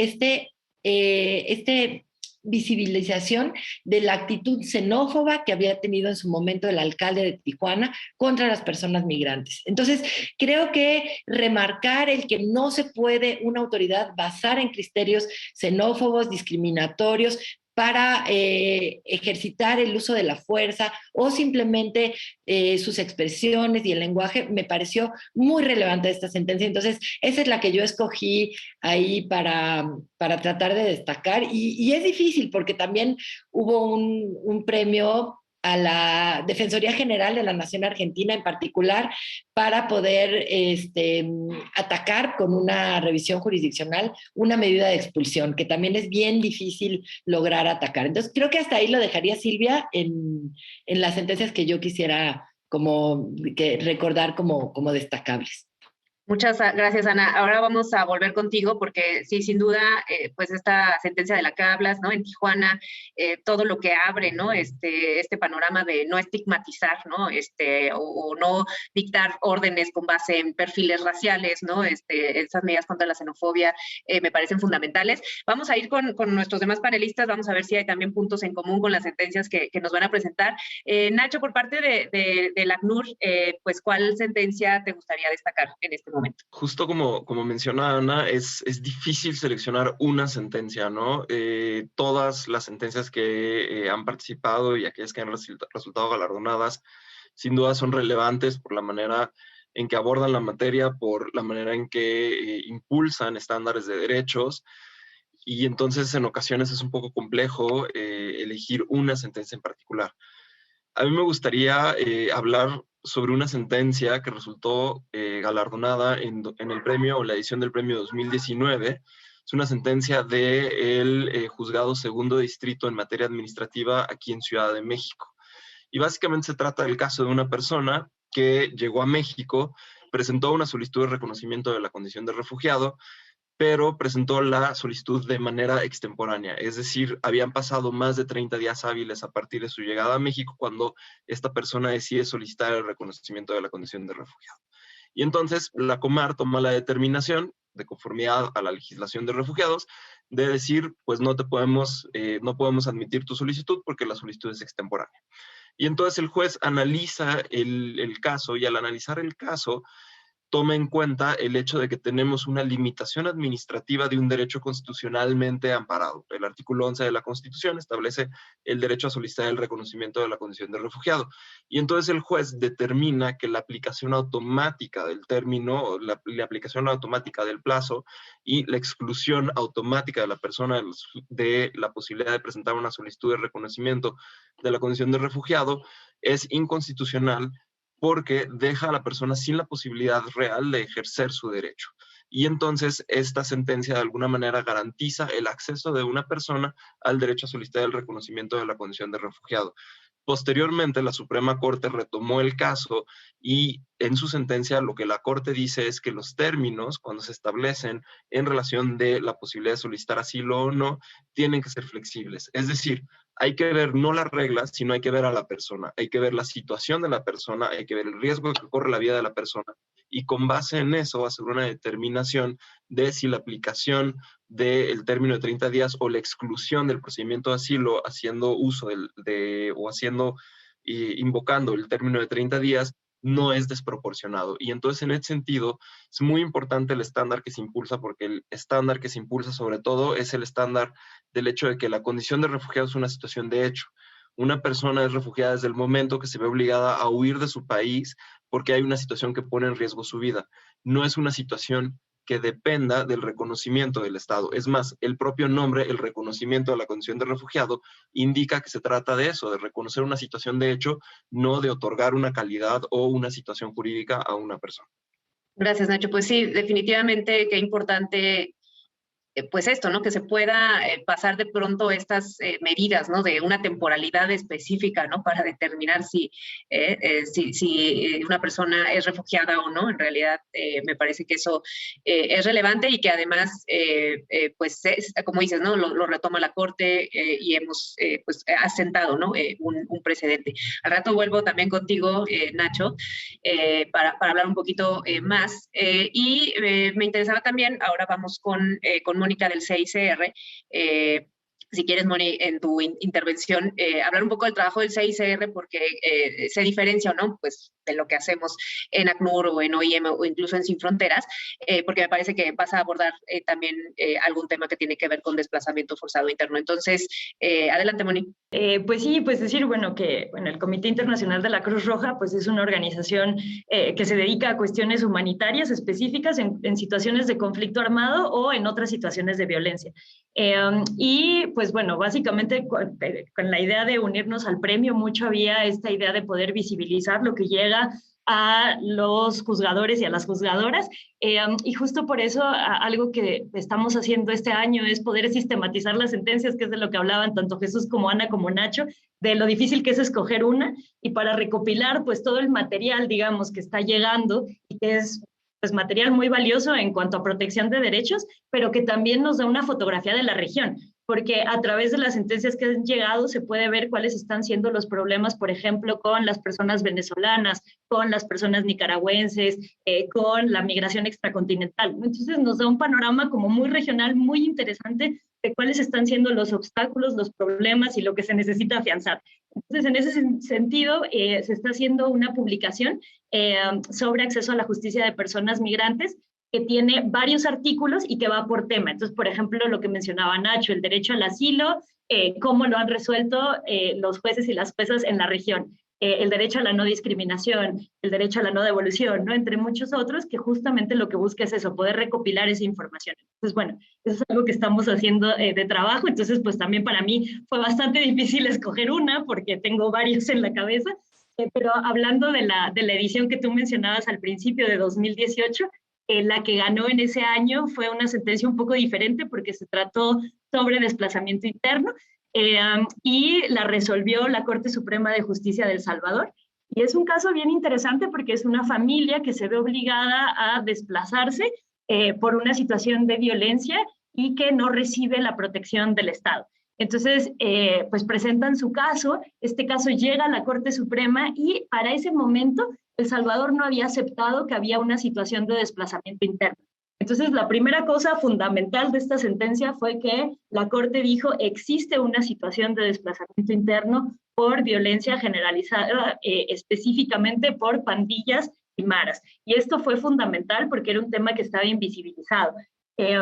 visibilización de la actitud xenófoba que había tenido en su momento el alcalde de Tijuana contra las personas migrantes. Entonces, creo que remarcar el que no se puede una autoridad basar en criterios xenófobos, discriminatorios, para ejercitar el uso de la fuerza o simplemente sus expresiones y el lenguaje, me pareció muy relevante esta sentencia. Entonces, esa es la que yo escogí ahí para tratar de destacar. Y es difícil porque también hubo un premio a la Defensoría General de la Nación Argentina en particular para poder atacar con una revisión jurisdiccional una medida de expulsión, que también es bien difícil lograr atacar. Entonces, creo que hasta ahí lo dejaría, Silvia, en las sentencias que yo quisiera recordar como destacables. Muchas gracias, Ana. Ahora vamos a volver contigo porque sí, sin duda, pues esta sentencia de la que hablas, ¿no? En Tijuana, todo lo que abre, ¿no? Este panorama de no estigmatizar, ¿no? O no dictar órdenes con base en perfiles raciales, ¿no? Esas medidas contra la xenofobia me parecen fundamentales. Vamos a ir con nuestros demás panelistas, vamos a ver si hay también puntos en común con las sentencias que nos van a presentar. Nacho, por parte del ACNUR, pues, ¿cuál sentencia te gustaría destacar en este momento? Justo como menciona Ana, es difícil seleccionar una sentencia, ¿no? Todas las sentencias que han participado y aquellas que han resultado galardonadas, sin duda son relevantes por la manera en que abordan la materia, por la manera en que impulsan estándares de derechos, y entonces en ocasiones es un poco complejo elegir una sentencia en particular. A mí me gustaría hablar sobre una sentencia que resultó galardonada en el premio o la edición del premio 2019. Es una sentencia del Juzgado Segundo Distrito en materia administrativa aquí en Ciudad de México. Y básicamente se trata del caso de una persona que llegó a México, presentó una solicitud de reconocimiento de la condición de refugiado, pero presentó la solicitud de manera extemporánea, es decir, habían pasado más de 30 días hábiles a partir de su llegada a México cuando esta persona decide solicitar el reconocimiento de la condición de refugiado. Y entonces la Comar toma la determinación, de conformidad a la legislación de refugiados, de decir, pues no podemos admitir tu solicitud porque la solicitud es extemporánea. Y entonces el juez analiza el caso, y al analizar el caso, toma en cuenta el hecho de que tenemos una limitación administrativa de un derecho constitucionalmente amparado. El artículo 11 de la Constitución establece el derecho a solicitar el reconocimiento de la condición de refugiado. Y entonces el juez determina que la aplicación automática del término, la aplicación automática del plazo y la exclusión automática de la persona de la posibilidad de presentar una solicitud de reconocimiento de la condición de refugiado es inconstitucional, porque deja a la persona sin la posibilidad real de ejercer su derecho. Y entonces esta sentencia de alguna manera garantiza el acceso de una persona al derecho a solicitar el reconocimiento de la condición de refugiado. Posteriormente, la Suprema Corte retomó el caso y en su sentencia lo que la Corte dice es que los términos, cuando se establecen en relación de la posibilidad de solicitar asilo o no, tienen que ser flexibles. Es decir, hay que ver no las reglas, sino hay que ver a la persona, hay que ver la situación de la persona, hay que ver el riesgo que corre la vida de la persona y con base en eso hacer una determinación de si la aplicación del término de 30 días o la exclusión del procedimiento de asilo haciendo uso invocando el término de 30 días no es desproporcionado. Y entonces en ese sentido es muy importante el estándar que se impulsa, porque el estándar que se impulsa sobre todo es el estándar del hecho de que la condición de refugiado es una situación de hecho. Una persona es refugiada desde el momento que se ve obligada a huir de su país porque hay una situación que pone en riesgo su vida. No es una situación que dependa del reconocimiento del Estado. Es más, el propio nombre, el reconocimiento de la condición de refugiado, indica que se trata de eso, de reconocer una situación de hecho, no de otorgar una calidad o una situación jurídica a una persona. Gracias, Nacho. Pues sí, definitivamente qué importante pues esto, ¿no? Que se pueda pasar de pronto estas medidas, ¿no? De una temporalidad específica, ¿no? Para determinar si una persona es refugiada o no. En realidad, me parece que eso es relevante y que además, pues, como dices, ¿no? Lo retoma la Corte y hemos, pues, asentado, ¿no? Un precedente. Al rato vuelvo también contigo, Nacho, para hablar un poquito más. Y me interesaba también, ahora vamos con Mónica Mónica del CICR. Si quieres, Moni, en tu intervención, hablar un poco del trabajo del CICR, porque se diferencia, ¿no? Pues de lo que hacemos en ACNUR o en OIM o incluso en Sin Fronteras, porque me parece que vas a abordar también algún tema que tiene que ver con desplazamiento forzado interno. Entonces, adelante, Moni. Pues sí, pues decir, bueno, que bueno, el Comité Internacional de la Cruz Roja, pues es una organización que se dedica a cuestiones humanitarias específicas en situaciones de conflicto armado o en otras situaciones de violencia. Y pues bueno, básicamente con la idea de unirnos al premio, mucho había esta idea de poder visibilizar lo que llega a los juzgadores y a las juzgadoras, y justo por eso algo que estamos haciendo este año es poder sistematizar las sentencias, que es de lo que hablaban tanto Jesús como Ana como Nacho, de lo difícil que es escoger una, y para recopilar pues todo el material, digamos, que está llegando y que es pues material muy valioso en cuanto a protección de derechos, pero que también nos da una fotografía de la región, porque a través de las sentencias que han llegado se puede ver cuáles están siendo los problemas, por ejemplo, con las personas venezolanas, con las personas nicaragüenses, con la migración extracontinental. Entonces nos da un panorama como muy regional, muy interesante de cuáles están siendo los obstáculos, los problemas y lo que se necesita afianzar. Entonces, en ese sentido, se está haciendo una publicación sobre acceso a la justicia de personas migrantes, que tiene varios artículos y que va por tema. Entonces, por ejemplo, lo que mencionaba Nacho, el derecho al asilo, cómo lo han resuelto los jueces y las juezas en la región, el derecho a la no discriminación, el derecho a la no devolución, ¿no? Entre muchos otros, que justamente lo que busca es eso, poder recopilar esa información. Entonces, bueno, eso es algo que estamos haciendo de trabajo. Entonces, pues también para mí fue bastante difícil escoger una, porque tengo varios en la cabeza, pero hablando de la edición que tú mencionabas al principio de 2018, la que ganó en ese año fue una sentencia un poco diferente porque se trató sobre desplazamiento interno, y la resolvió la Corte Suprema de Justicia de El Salvador. Y es un caso bien interesante porque es una familia que se ve obligada a desplazarse por una situación de violencia y que no recibe la protección del Estado. Entonces, pues presentan su caso, este caso llega a la Corte Suprema y para ese momento El Salvador no había aceptado que había una situación de desplazamiento interno. Entonces, la primera cosa fundamental de esta sentencia fue que la Corte dijo existe una situación de desplazamiento interno por violencia generalizada, específicamente por pandillas y maras. Y esto fue fundamental porque era un tema que estaba invisibilizado.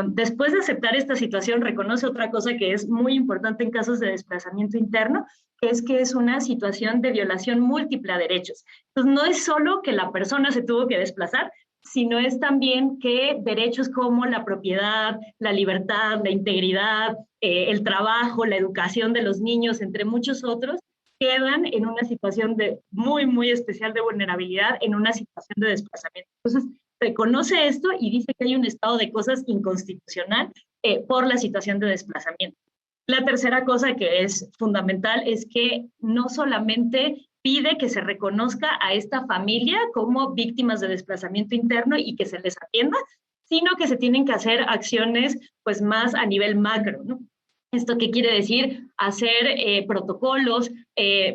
Después de aceptar esta situación, reconoce otra cosa que es muy importante en casos de desplazamiento interno, que es una situación de violación múltiple a derechos. Entonces, no es solo que la persona se tuvo que desplazar, sino es también que derechos como la propiedad, la libertad, la integridad, el trabajo, la educación de los niños, entre muchos otros, quedan en una situación de muy, muy especial de vulnerabilidad, en una situación de desplazamiento. Entonces, reconoce esto y dice que hay un estado de cosas inconstitucional por la situación de desplazamiento. La tercera cosa que es fundamental es que no solamente pide que se reconozca a esta familia como víctimas de desplazamiento interno y que se les atienda, sino que se tienen que hacer acciones pues más a nivel macro, ¿no? ¿Esto qué quiere decir? Hacer protocolos,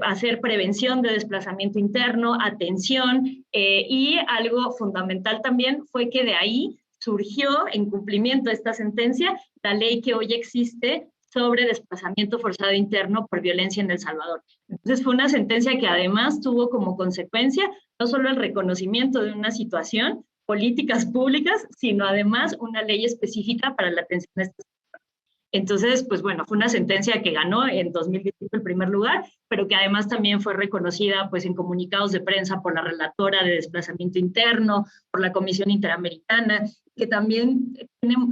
hacer prevención de desplazamiento interno, atención, y algo fundamental también fue que de ahí surgió, en cumplimiento de esta sentencia, la ley que hoy existe sobre desplazamiento forzado interno por violencia en El Salvador. Entonces fue una sentencia que además tuvo como consecuencia no solo el reconocimiento de una situación, políticas públicas, sino además una ley específica para la atención a estas. Entonces, pues bueno, fue una sentencia que ganó en 2018 el primer lugar, pero que además también fue reconocida pues en comunicados de prensa por la relatora de desplazamiento interno, por la Comisión Interamericana, que también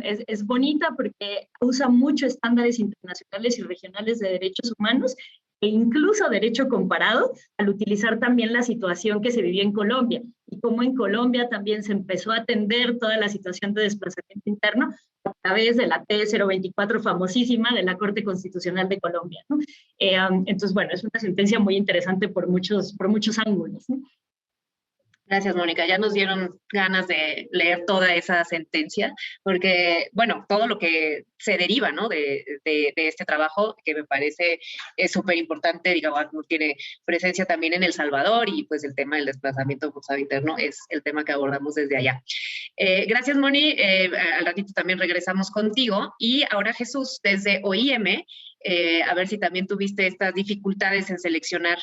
es bonita porque usa mucho estándares internacionales y regionales de derechos humanos e incluso derecho comparado al utilizar también la situación que se vivió en Colombia y cómo en Colombia también se empezó a atender toda la situación de desplazamiento interno a través de la T024 famosísima de la Corte Constitucional de Colombia, ¿no? Entonces, bueno, es una sentencia muy interesante por muchos ángulos, ¿no? Gracias, Mónica. Ya nos dieron ganas de leer toda esa sentencia, porque, bueno, todo lo que se deriva, ¿no? de este trabajo, que me parece es súper importante, digamos, tiene presencia también en El Salvador y pues el tema del desplazamiento forzado interno es el tema que abordamos desde allá. Gracias, Moni. Al ratito también regresamos contigo. Y ahora, Jesús, desde OIM, a ver si también tuviste estas dificultades en seleccionar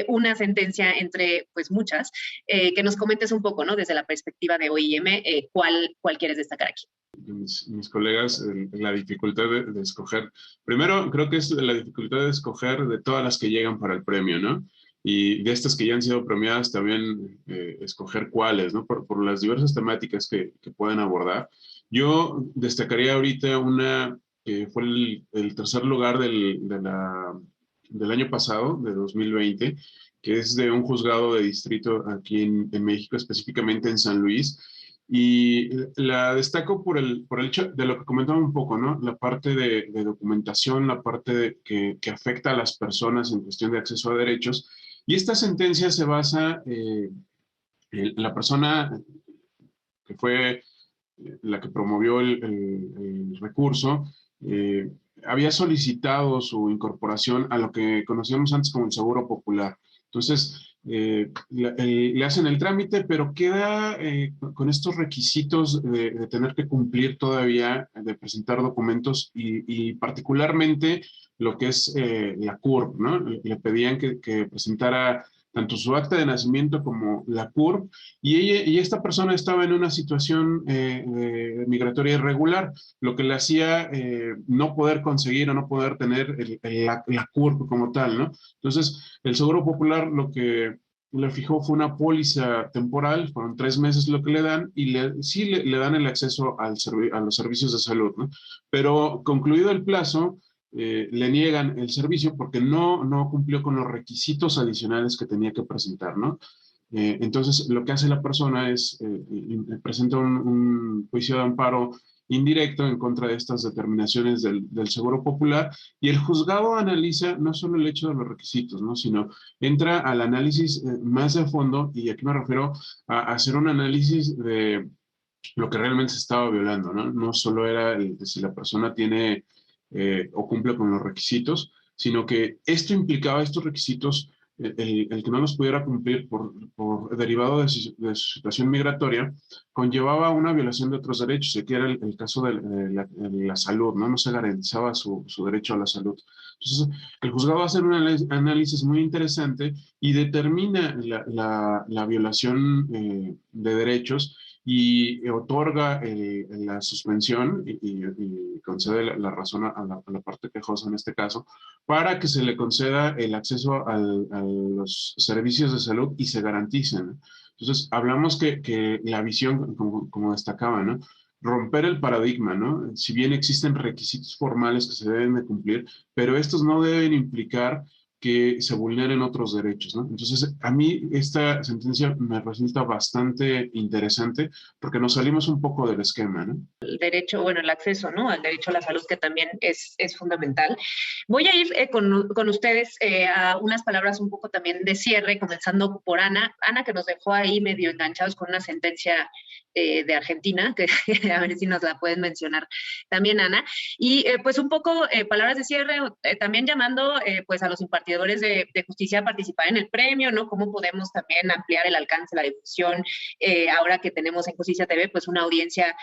una sentencia entre pues muchas, que nos comentes un poco, ¿no? Desde la perspectiva de OIM, ¿cuál quieres destacar aquí? Mis colegas, la dificultad de escoger, primero creo que es la dificultad de escoger de todas las que llegan para el premio, ¿no? Y de estas que ya han sido premiadas también escoger cuáles, ¿no? Por las diversas temáticas que pueden abordar. Yo destacaría ahorita una que fue el tercer lugar del año pasado, de 2020, que es de un juzgado de distrito aquí en México, específicamente en San Luis. Y la destaco por el hecho de lo que comentaba un poco, ¿no? La parte de documentación, la parte que afecta a las personas en cuestión de acceso a derechos. Y esta sentencia se basa en la persona que fue la que promovió el recurso, había solicitado su incorporación a lo que conocíamos antes como el Seguro Popular. Entonces, le hacen el trámite, pero queda con estos requisitos de tener que cumplir todavía, de presentar documentos y particularmente lo que es la CURP, ¿no? Le pedían que presentara tanto su acta de nacimiento como la CURP, y esta persona estaba en una situación migratoria irregular, lo que le hacía no poder conseguir o no poder tener la CURP como tal, ¿no? Entonces, el Seguro Popular lo que le fijó fue una póliza temporal, fueron 3 meses lo que le dan, y sí le dan el acceso a los servicios de salud, ¿no? Pero concluido el plazo, le niegan el servicio porque no cumplió con los requisitos adicionales que tenía que presentar, ¿no? Entonces, lo que hace la persona es presenta un juicio de amparo indirecto en contra de estas determinaciones del Seguro Popular, y el juzgado analiza no solo el hecho de los requisitos, ¿no? Sino entra al análisis más de fondo, y aquí me refiero a hacer un análisis de lo que realmente se estaba violando, ¿no? No solo era si la persona tiene o cumple con los requisitos, sino que esto implicaba, estos requisitos, el que no los pudiera cumplir por derivado de su situación migratoria, conllevaba una violación de otros derechos, y aquí era el caso de la salud, ¿no? No se garantizaba su derecho a la salud. Entonces, el juzgado hace un análisis muy interesante y determina la violación de derechos, y otorga la suspensión y concede la razón a la parte quejosa en este caso, para que se le conceda el acceso a los servicios de salud y se garanticen. Entonces, hablamos que la visión, como destacaba, ¿no? Romper el paradigma, ¿no? Si bien existen requisitos formales que se deben de cumplir, pero estos no deben implicar que se vulneren otros derechos, ¿no? Entonces, a mí esta sentencia me resulta bastante interesante porque nos salimos un poco del esquema, ¿no? El derecho, bueno, el acceso, ¿no? Al derecho a la salud, que también es fundamental. Voy a ir con ustedes a unas palabras un poco también de cierre, comenzando por Ana. Ana, que nos dejó ahí medio enganchados con una sentencia de Argentina, que a ver si nos la pueden mencionar también, Ana. Y pues un poco palabras de cierre, también llamando pues a los impartidores de justicia a participar en el premio, ¿no? Cómo podemos también ampliar el alcance, la difusión, ahora que tenemos en Justicia TV pues una audiencia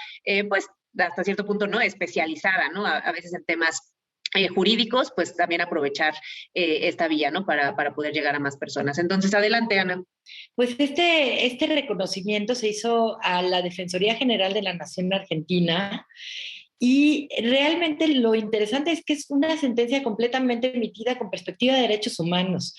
pues hasta cierto punto, ¿no? Especializada, ¿no? A veces en temas jurídicos, pues también aprovechar esta vía, ¿no? Para poder llegar a más personas. Entonces, adelante, Ana. Pues este reconocimiento se hizo a la Defensoría General de la Nación Argentina, y realmente lo interesante es que es una sentencia completamente emitida con perspectiva de derechos humanos,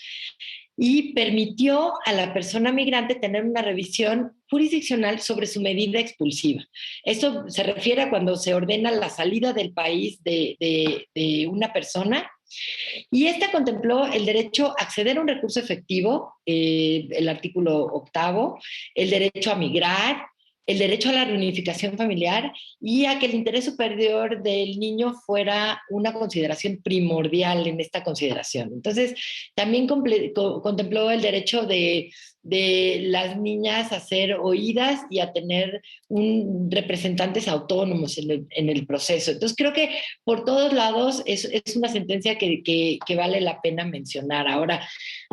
y permitió a la persona migrante tener una revisión jurisdiccional sobre su medida expulsiva. Esto se refiere a cuando se ordena la salida del país de una persona, y esta contempló el derecho a acceder a un recurso efectivo, el artículo 8º, el derecho a migrar, el derecho a la reunificación familiar, y a que el interés superior del niño fuera una consideración primordial en esta consideración. Entonces, también contempló el derecho de de las niñas a ser oídas y a tener representantes autónomos en el proceso. Entonces creo que por todos lados es una sentencia que vale la pena mencionar. Ahora,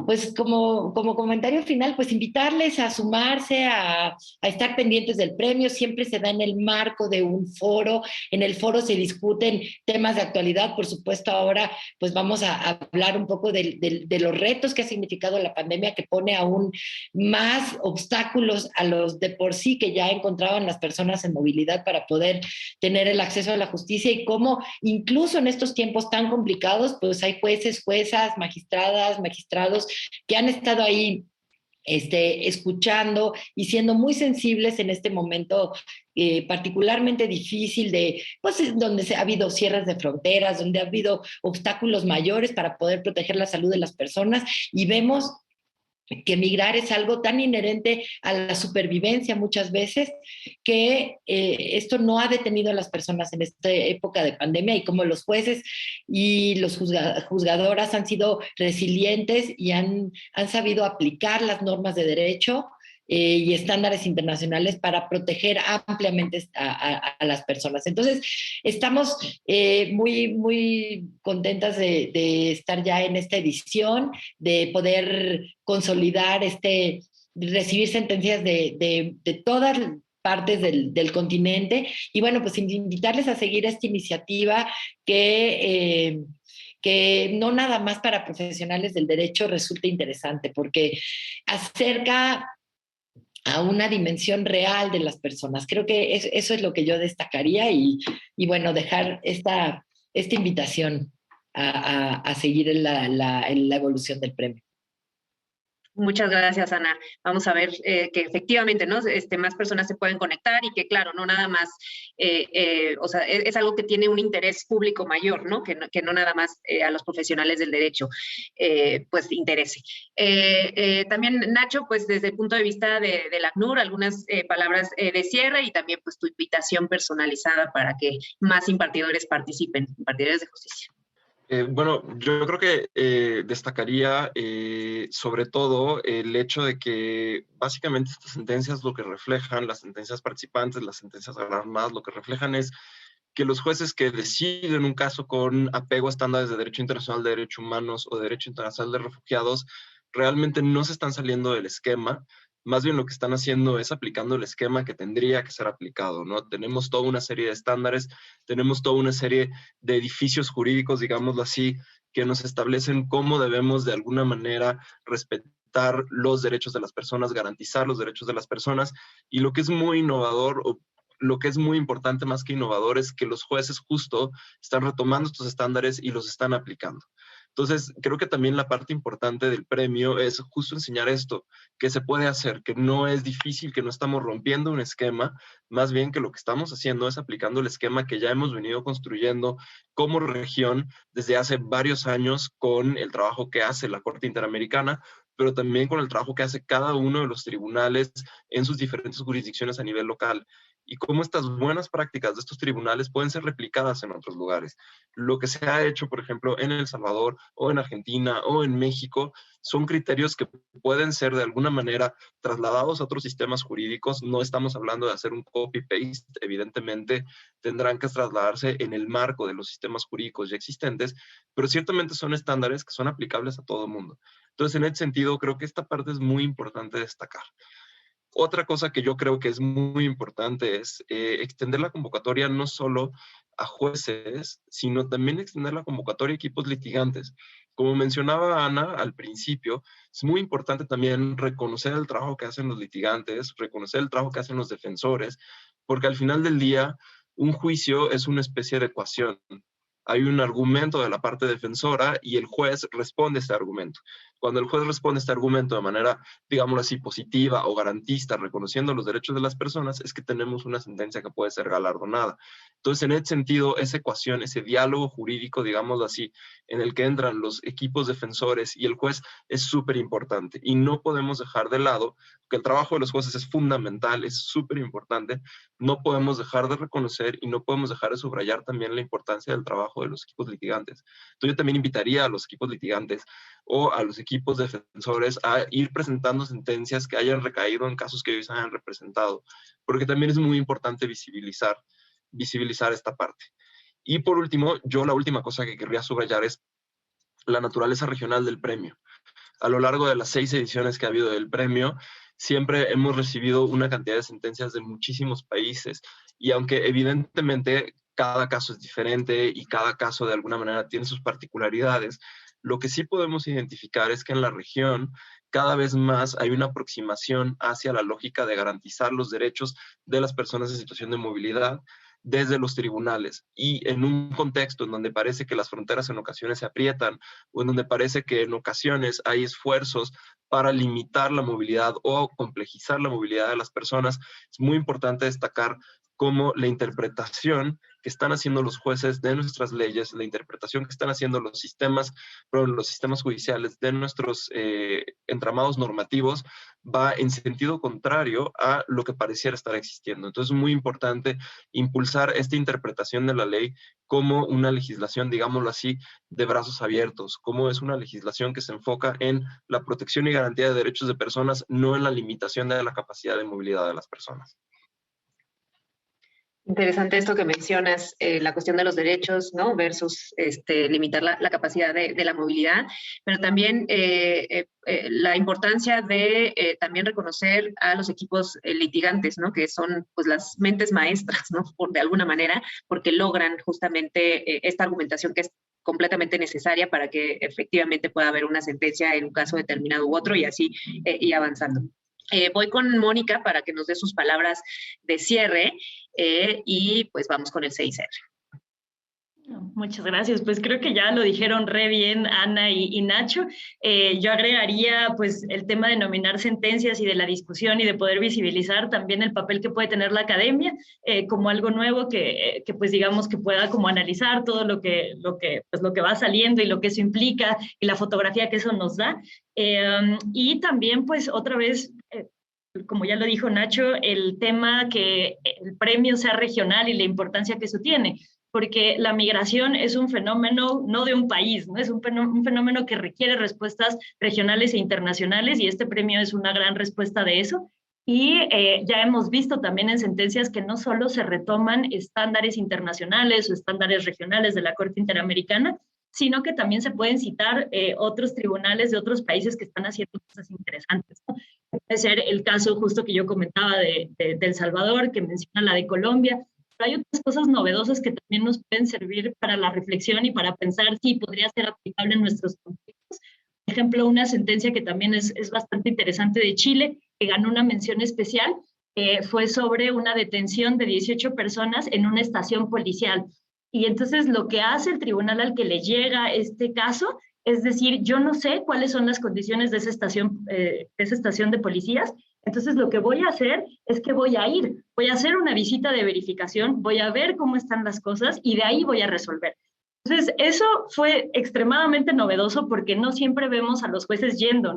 pues como comentario final, pues invitarles a sumarse, a estar pendientes del premio. Siempre se da en el marco de un foro. En el foro se discuten temas de actualidad. Por supuesto, ahora pues vamos a hablar un poco de los retos que ha significado la pandemia, que pone aún más obstáculos a los de por sí que ya encontraban las personas en movilidad para poder tener el acceso a la justicia, y cómo incluso en estos tiempos tan complicados, pues hay jueces, juezas, magistradas, magistrados que han estado ahí escuchando y siendo muy sensibles en este momento particularmente difícil, pues donde ha habido cierres de fronteras, donde ha habido obstáculos mayores para poder proteger la salud de las personas, y vemos que migrar es algo tan inherente a la supervivencia muchas veces, que esto no ha detenido a las personas en esta época de pandemia, y como los jueces y los juzgadoras han sido resilientes y han sabido aplicar las normas de derecho y estándares internacionales para proteger ampliamente a las personas. Entonces, estamos muy contentas de estar ya en esta edición, de poder consolidar recibir sentencias de todas partes del continente, y bueno, pues invitarles a seguir esta iniciativa que no nada más para profesionales del derecho resulta interesante, porque acerca a una dimensión real de las personas. Creo que eso es lo que yo destacaría, y bueno, dejar esta invitación a seguir en la evolución del premio. Muchas gracias, Ana. Vamos a ver que efectivamente, ¿no? Más personas se pueden conectar, y que, claro, no nada más, o sea, es algo que tiene un interés público mayor, ¿no? Que no nada más a los profesionales del derecho, pues, interese. También, Nacho, pues, desde el punto de vista del ACNUR, algunas palabras de cierre, y también, pues, tu invitación personalizada para que más impartidores participen, impartidores de justicia. Bueno, yo creo que destacaría sobre todo el hecho de que básicamente estas sentencias lo que reflejan, las sentencias participantes, las sentencias alarmadas, lo que reflejan es que los jueces que deciden un caso con apego a estándares de derecho internacional de derechos humanos o de derecho internacional de refugiados realmente no se están saliendo del esquema. Más bien lo que están haciendo es aplicando el esquema que tendría que ser aplicado, ¿no? Tenemos toda una serie de estándares, tenemos toda una serie de edificios jurídicos, digámoslo así, que nos establecen cómo debemos de alguna manera respetar los derechos de las personas, garantizar los derechos de las personas, y lo que es muy innovador, o lo que es muy importante más que innovador, es que los jueces justo están retomando estos estándares y los están aplicando. Entonces, creo que también la parte importante del premio es justo enseñar esto, que se puede hacer, que no es difícil, que no estamos rompiendo un esquema, más bien que lo que estamos haciendo es aplicando el esquema que ya hemos venido construyendo como región desde hace varios años, con el trabajo que hace la Corte Interamericana, pero también con el trabajo que hace cada uno de los tribunales en sus diferentes jurisdicciones a nivel local, y cómo estas buenas prácticas de estos tribunales pueden ser replicadas en otros lugares. Lo que se ha hecho, por ejemplo, en El Salvador o en Argentina o en México, son criterios que pueden ser de alguna manera trasladados a otros sistemas jurídicos. No estamos hablando de hacer un copy-paste, evidentemente tendrán que trasladarse en el marco de los sistemas jurídicos ya existentes, pero ciertamente son estándares que son aplicables a todo el mundo. Entonces, en ese sentido, creo que esta parte es muy importante destacar. Otra cosa que yo creo que es muy importante es extender la convocatoria no solo a jueces, sino también extender la convocatoria a equipos litigantes. Como mencionaba Ana al principio, es muy importante también reconocer el trabajo que hacen los litigantes, reconocer el trabajo que hacen los defensores, porque al final del día, un juicio es una especie de ecuación. Hay un argumento de la parte defensora y el juez responde a este argumento. Cuando el juez responde a este argumento de manera, digámoslo así, positiva o garantista, reconociendo los derechos de las personas, es que tenemos una sentencia que puede ser galardonada. Entonces, en ese sentido, esa ecuación, ese diálogo jurídico, digámoslo así, en el que entran los equipos defensores y el juez, es súper importante. Y no podemos dejar de lado que el trabajo de los jueces es fundamental, es súper importante. No podemos dejar de reconocer y no podemos dejar de subrayar también la importancia del trabajo de los equipos litigantes. Entonces, yo también invitaría a los equipos litigantes o a los equipos defensores a ir presentando sentencias que hayan recaído en casos que ellos hayan representado, porque también es muy importante visibilizar esta parte. Y por último, yo la última cosa que querría subrayar es la naturaleza regional del premio. A lo largo de las 6 ediciones que ha habido del premio, siempre hemos recibido una cantidad de sentencias de muchísimos países, y aunque evidentemente cada caso es diferente y cada caso de alguna manera tiene sus particularidades, lo que sí podemos identificar es que en la región cada vez más hay una aproximación hacia la lógica de garantizar los derechos de las personas en situación de movilidad desde los tribunales, y en un contexto en donde parece que las fronteras en ocasiones se aprietan, o en donde parece que en ocasiones hay esfuerzos para limitar la movilidad o complejizar la movilidad de las personas, es muy importante destacar cómo la interpretación que están haciendo los jueces de nuestras leyes, la interpretación que están haciendo los sistemas judiciales de nuestros entramados normativos, va en sentido contrario a lo que pareciera estar existiendo. Entonces es muy importante impulsar esta interpretación de la ley como una legislación, digámoslo así, de brazos abiertos, como es una legislación que se enfoca en la protección y garantía de derechos de personas, no en la limitación de la capacidad de movilidad de las personas. Interesante esto que mencionas, la cuestión de los derechos, ¿no? Versus limitar la capacidad de la movilidad, pero también la importancia de también reconocer a los equipos litigantes, ¿no? Que son pues las mentes maestras, ¿no? De alguna manera, porque logran justamente esta argumentación que es completamente necesaria para que efectivamente pueda haber una sentencia en un caso determinado u otro, y así ir avanzando. Voy con Mónica para que nos dé sus palabras de cierre y pues vamos con el 6R. Muchas gracias. Pues creo que ya lo dijeron re bien Ana y Nacho. Yo agregaría pues el tema de nominar sentencias y de la discusión y de poder visibilizar también el papel que puede tener la academia como algo nuevo que pues digamos que pueda como analizar todo lo que va saliendo y lo que eso implica y la fotografía que eso nos da. Y también pues otra vez como ya lo dijo Nacho, el tema que el premio sea regional y la importancia que eso tiene, porque la migración es un fenómeno no de un país, ¿no? Es un fenómeno que requiere respuestas regionales e internacionales, y este premio es una gran respuesta de eso. Y ya hemos visto también en sentencias que no solo se retoman estándares internacionales o estándares regionales de la Corte Interamericana, sino que también se pueden citar otros tribunales de otros países que están haciendo cosas interesantes, ¿no? Puede ser el caso justo que yo comentaba de El Salvador, que menciona la de Colombia, pero hay otras cosas novedosas que también nos pueden servir para la reflexión y para pensar si podría ser aplicable en nuestros contextos. Por ejemplo, una sentencia que también es bastante interesante de Chile, que ganó una mención especial, fue sobre una detención de 18 personas en una estación policial. Y entonces lo que hace el tribunal al que le llega este caso es decir, yo no sé cuáles son las condiciones de esa estación de policías, entonces lo que voy a hacer es que voy a hacer una visita de verificación, voy a ver cómo están las cosas y de ahí voy a resolver. Entonces eso fue extremadamente novedoso porque no siempre vemos a los jueces yendo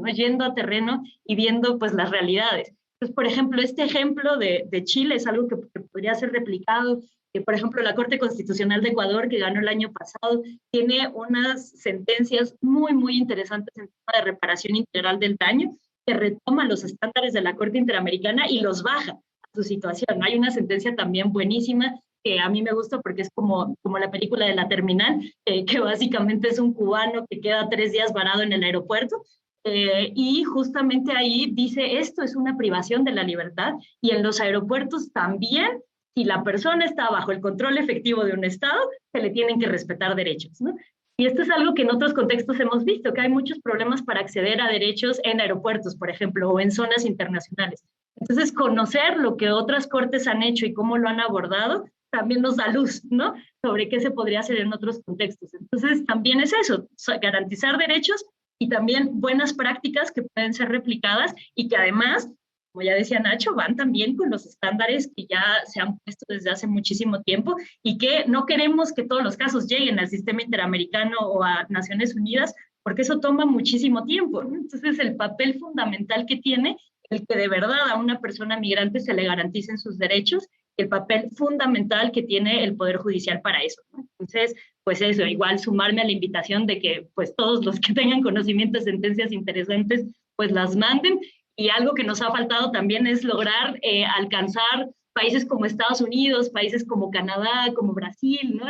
a terreno y viendo pues las realidades. Entonces, por ejemplo, este ejemplo de Chile es algo que podría ser replicado. Por ejemplo, la Corte Constitucional de Ecuador, que ganó el año pasado, tiene unas sentencias muy, muy interesantes en tema de reparación integral del daño, que retoma los estándares de la Corte Interamericana y los baja a su situación. Hay una sentencia también buenísima que a mí me gusta porque es como la película de La Terminal, que básicamente es un cubano que queda 3 días varado en el aeropuerto, y justamente ahí dice, esto es una privación de la libertad, y en los aeropuertos también, si la persona está bajo el control efectivo de un Estado, se le tienen que respetar derechos, ¿no? Y esto es algo que en otros contextos hemos visto, que hay muchos problemas para acceder a derechos en aeropuertos, por ejemplo, o en zonas internacionales. Entonces, conocer lo que otras cortes han hecho y cómo lo han abordado, también nos da luz, ¿no? Sobre qué se podría hacer en otros contextos. Entonces, también es eso, garantizar derechos y también buenas prácticas que pueden ser replicadas y que además, como ya decía Nacho, van también con los estándares que ya se han puesto desde hace muchísimo tiempo y que no queremos que todos los casos lleguen al sistema interamericano o a Naciones Unidas, porque eso toma muchísimo tiempo, ¿no? Entonces, el papel fundamental que tiene el que de verdad a una persona migrante se le garanticen sus derechos el papel fundamental que tiene el Poder Judicial para eso, ¿no? Entonces, pues eso, igual sumarme a la invitación de que pues todos los que tengan conocimiento de sentencias interesantes, pues las manden. Y algo que nos ha faltado también es lograr alcanzar países como Estados Unidos, países como Canadá, como Brasil, ¿no?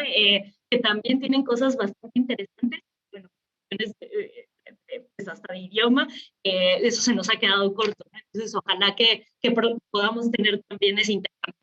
Que también tienen cosas bastante interesantes. Bueno, pues hasta de idioma, eso se nos ha quedado corto, ¿no? Entonces, ojalá que podamos tener también ese intercambio.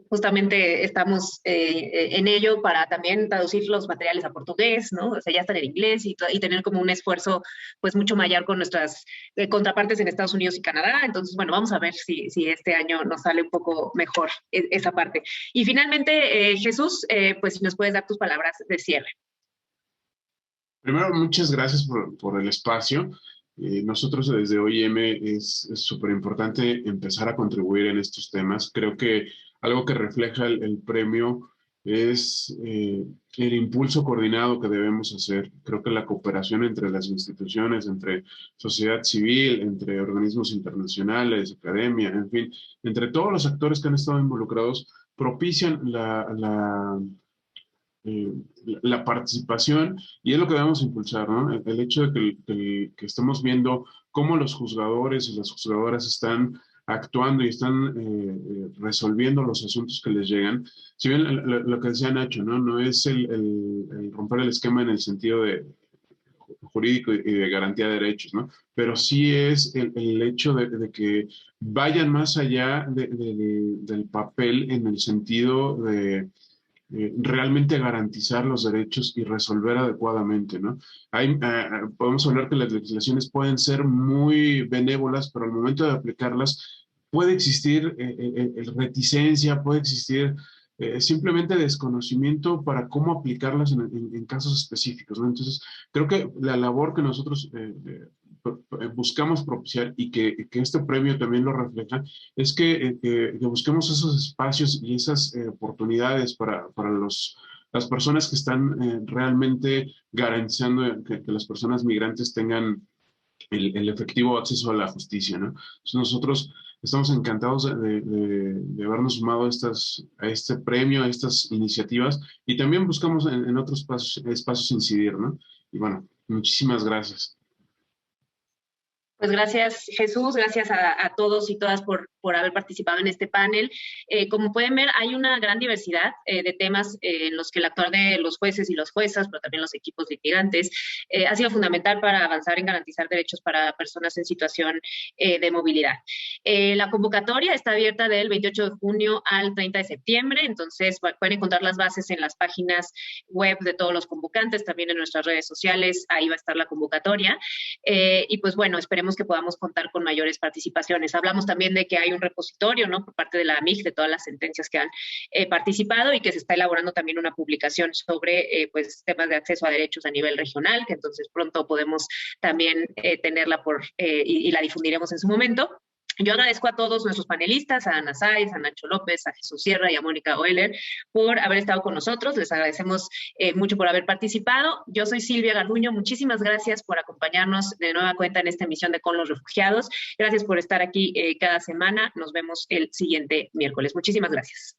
Justamente estamos en ello para también traducir los materiales a portugués, ¿no? O sea, ya están en inglés y tener como un esfuerzo pues mucho mayor con nuestras contrapartes en Estados Unidos y Canadá. Entonces, bueno, vamos a ver si este año nos sale un poco mejor esa parte. Y finalmente, Jesús, pues si nos puedes dar tus palabras de cierre. Primero, muchas gracias por el espacio. Nosotros desde OIM es súper importante empezar a contribuir en estos temas. Creo que algo que refleja el premio es el impulso coordinado que debemos hacer. Creo que la cooperación entre las instituciones, entre sociedad civil, entre organismos internacionales, academia, en fin, entre todos los actores que han estado involucrados, propician la participación, y es lo que debemos impulsar, ¿no? El hecho de que estemos viendo cómo los juzgadores y las juzgadoras están actuando y están resolviendo los asuntos que les llegan. Si bien lo que decía Nacho, ¿no? No es el romper el esquema en el sentido de jurídico y de garantía de derechos, ¿no? Pero sí es el hecho de que vayan más allá del papel en el sentido de realmente garantizar los derechos y resolver adecuadamente, ¿no? Podemos hablar que las legislaciones pueden ser muy benévolas, pero al momento de aplicarlas puede existir reticencia, puede existir simplemente desconocimiento para cómo aplicarlas en casos específicos, ¿no? Entonces, creo que la labor que nosotros buscamos propiciar y que este premio también lo refleja, es que busquemos esos espacios y esas oportunidades para las personas que están realmente garantizando que las personas migrantes tengan el efectivo acceso a la justicia, ¿no? Entonces nosotros estamos encantados de habernos sumado a este premio, a estas iniciativas, y también buscamos en otros espacios incidir, ¿no? Y bueno, muchísimas gracias. Pues gracias, Jesús, gracias a todos y todas por haber participado en este panel. Como pueden ver, hay una gran diversidad de temas en los que el actuar de los jueces y las juezas, pero también los equipos litigantes, ha sido fundamental para avanzar en garantizar derechos para personas en situación de movilidad. La convocatoria está abierta del 28 de junio al 30 de septiembre, entonces pueden encontrar las bases en las páginas web de todos los convocantes, también en nuestras redes sociales, ahí va a estar la convocatoria. Y pues bueno, esperemos que podamos contar con mayores participaciones. Hablamos también de que hay un repositorio, ¿no?, por parte de la AMIG de todas las sentencias que han participado, y que se está elaborando también una publicación sobre pues temas de acceso a derechos a nivel regional, que entonces pronto podemos también tenerla y la difundiremos en su momento. Yo agradezco a todos nuestros panelistas, a Ana Sáez, a Nacho López, a Jesús Sierra y a Mónica Oeller por haber estado con nosotros. Les agradecemos mucho por haber participado. Yo soy Silvia Garduño. Muchísimas gracias por acompañarnos de nueva cuenta en esta emisión de Con los Refugiados. Gracias por estar aquí cada semana. Nos vemos el siguiente miércoles. Muchísimas gracias.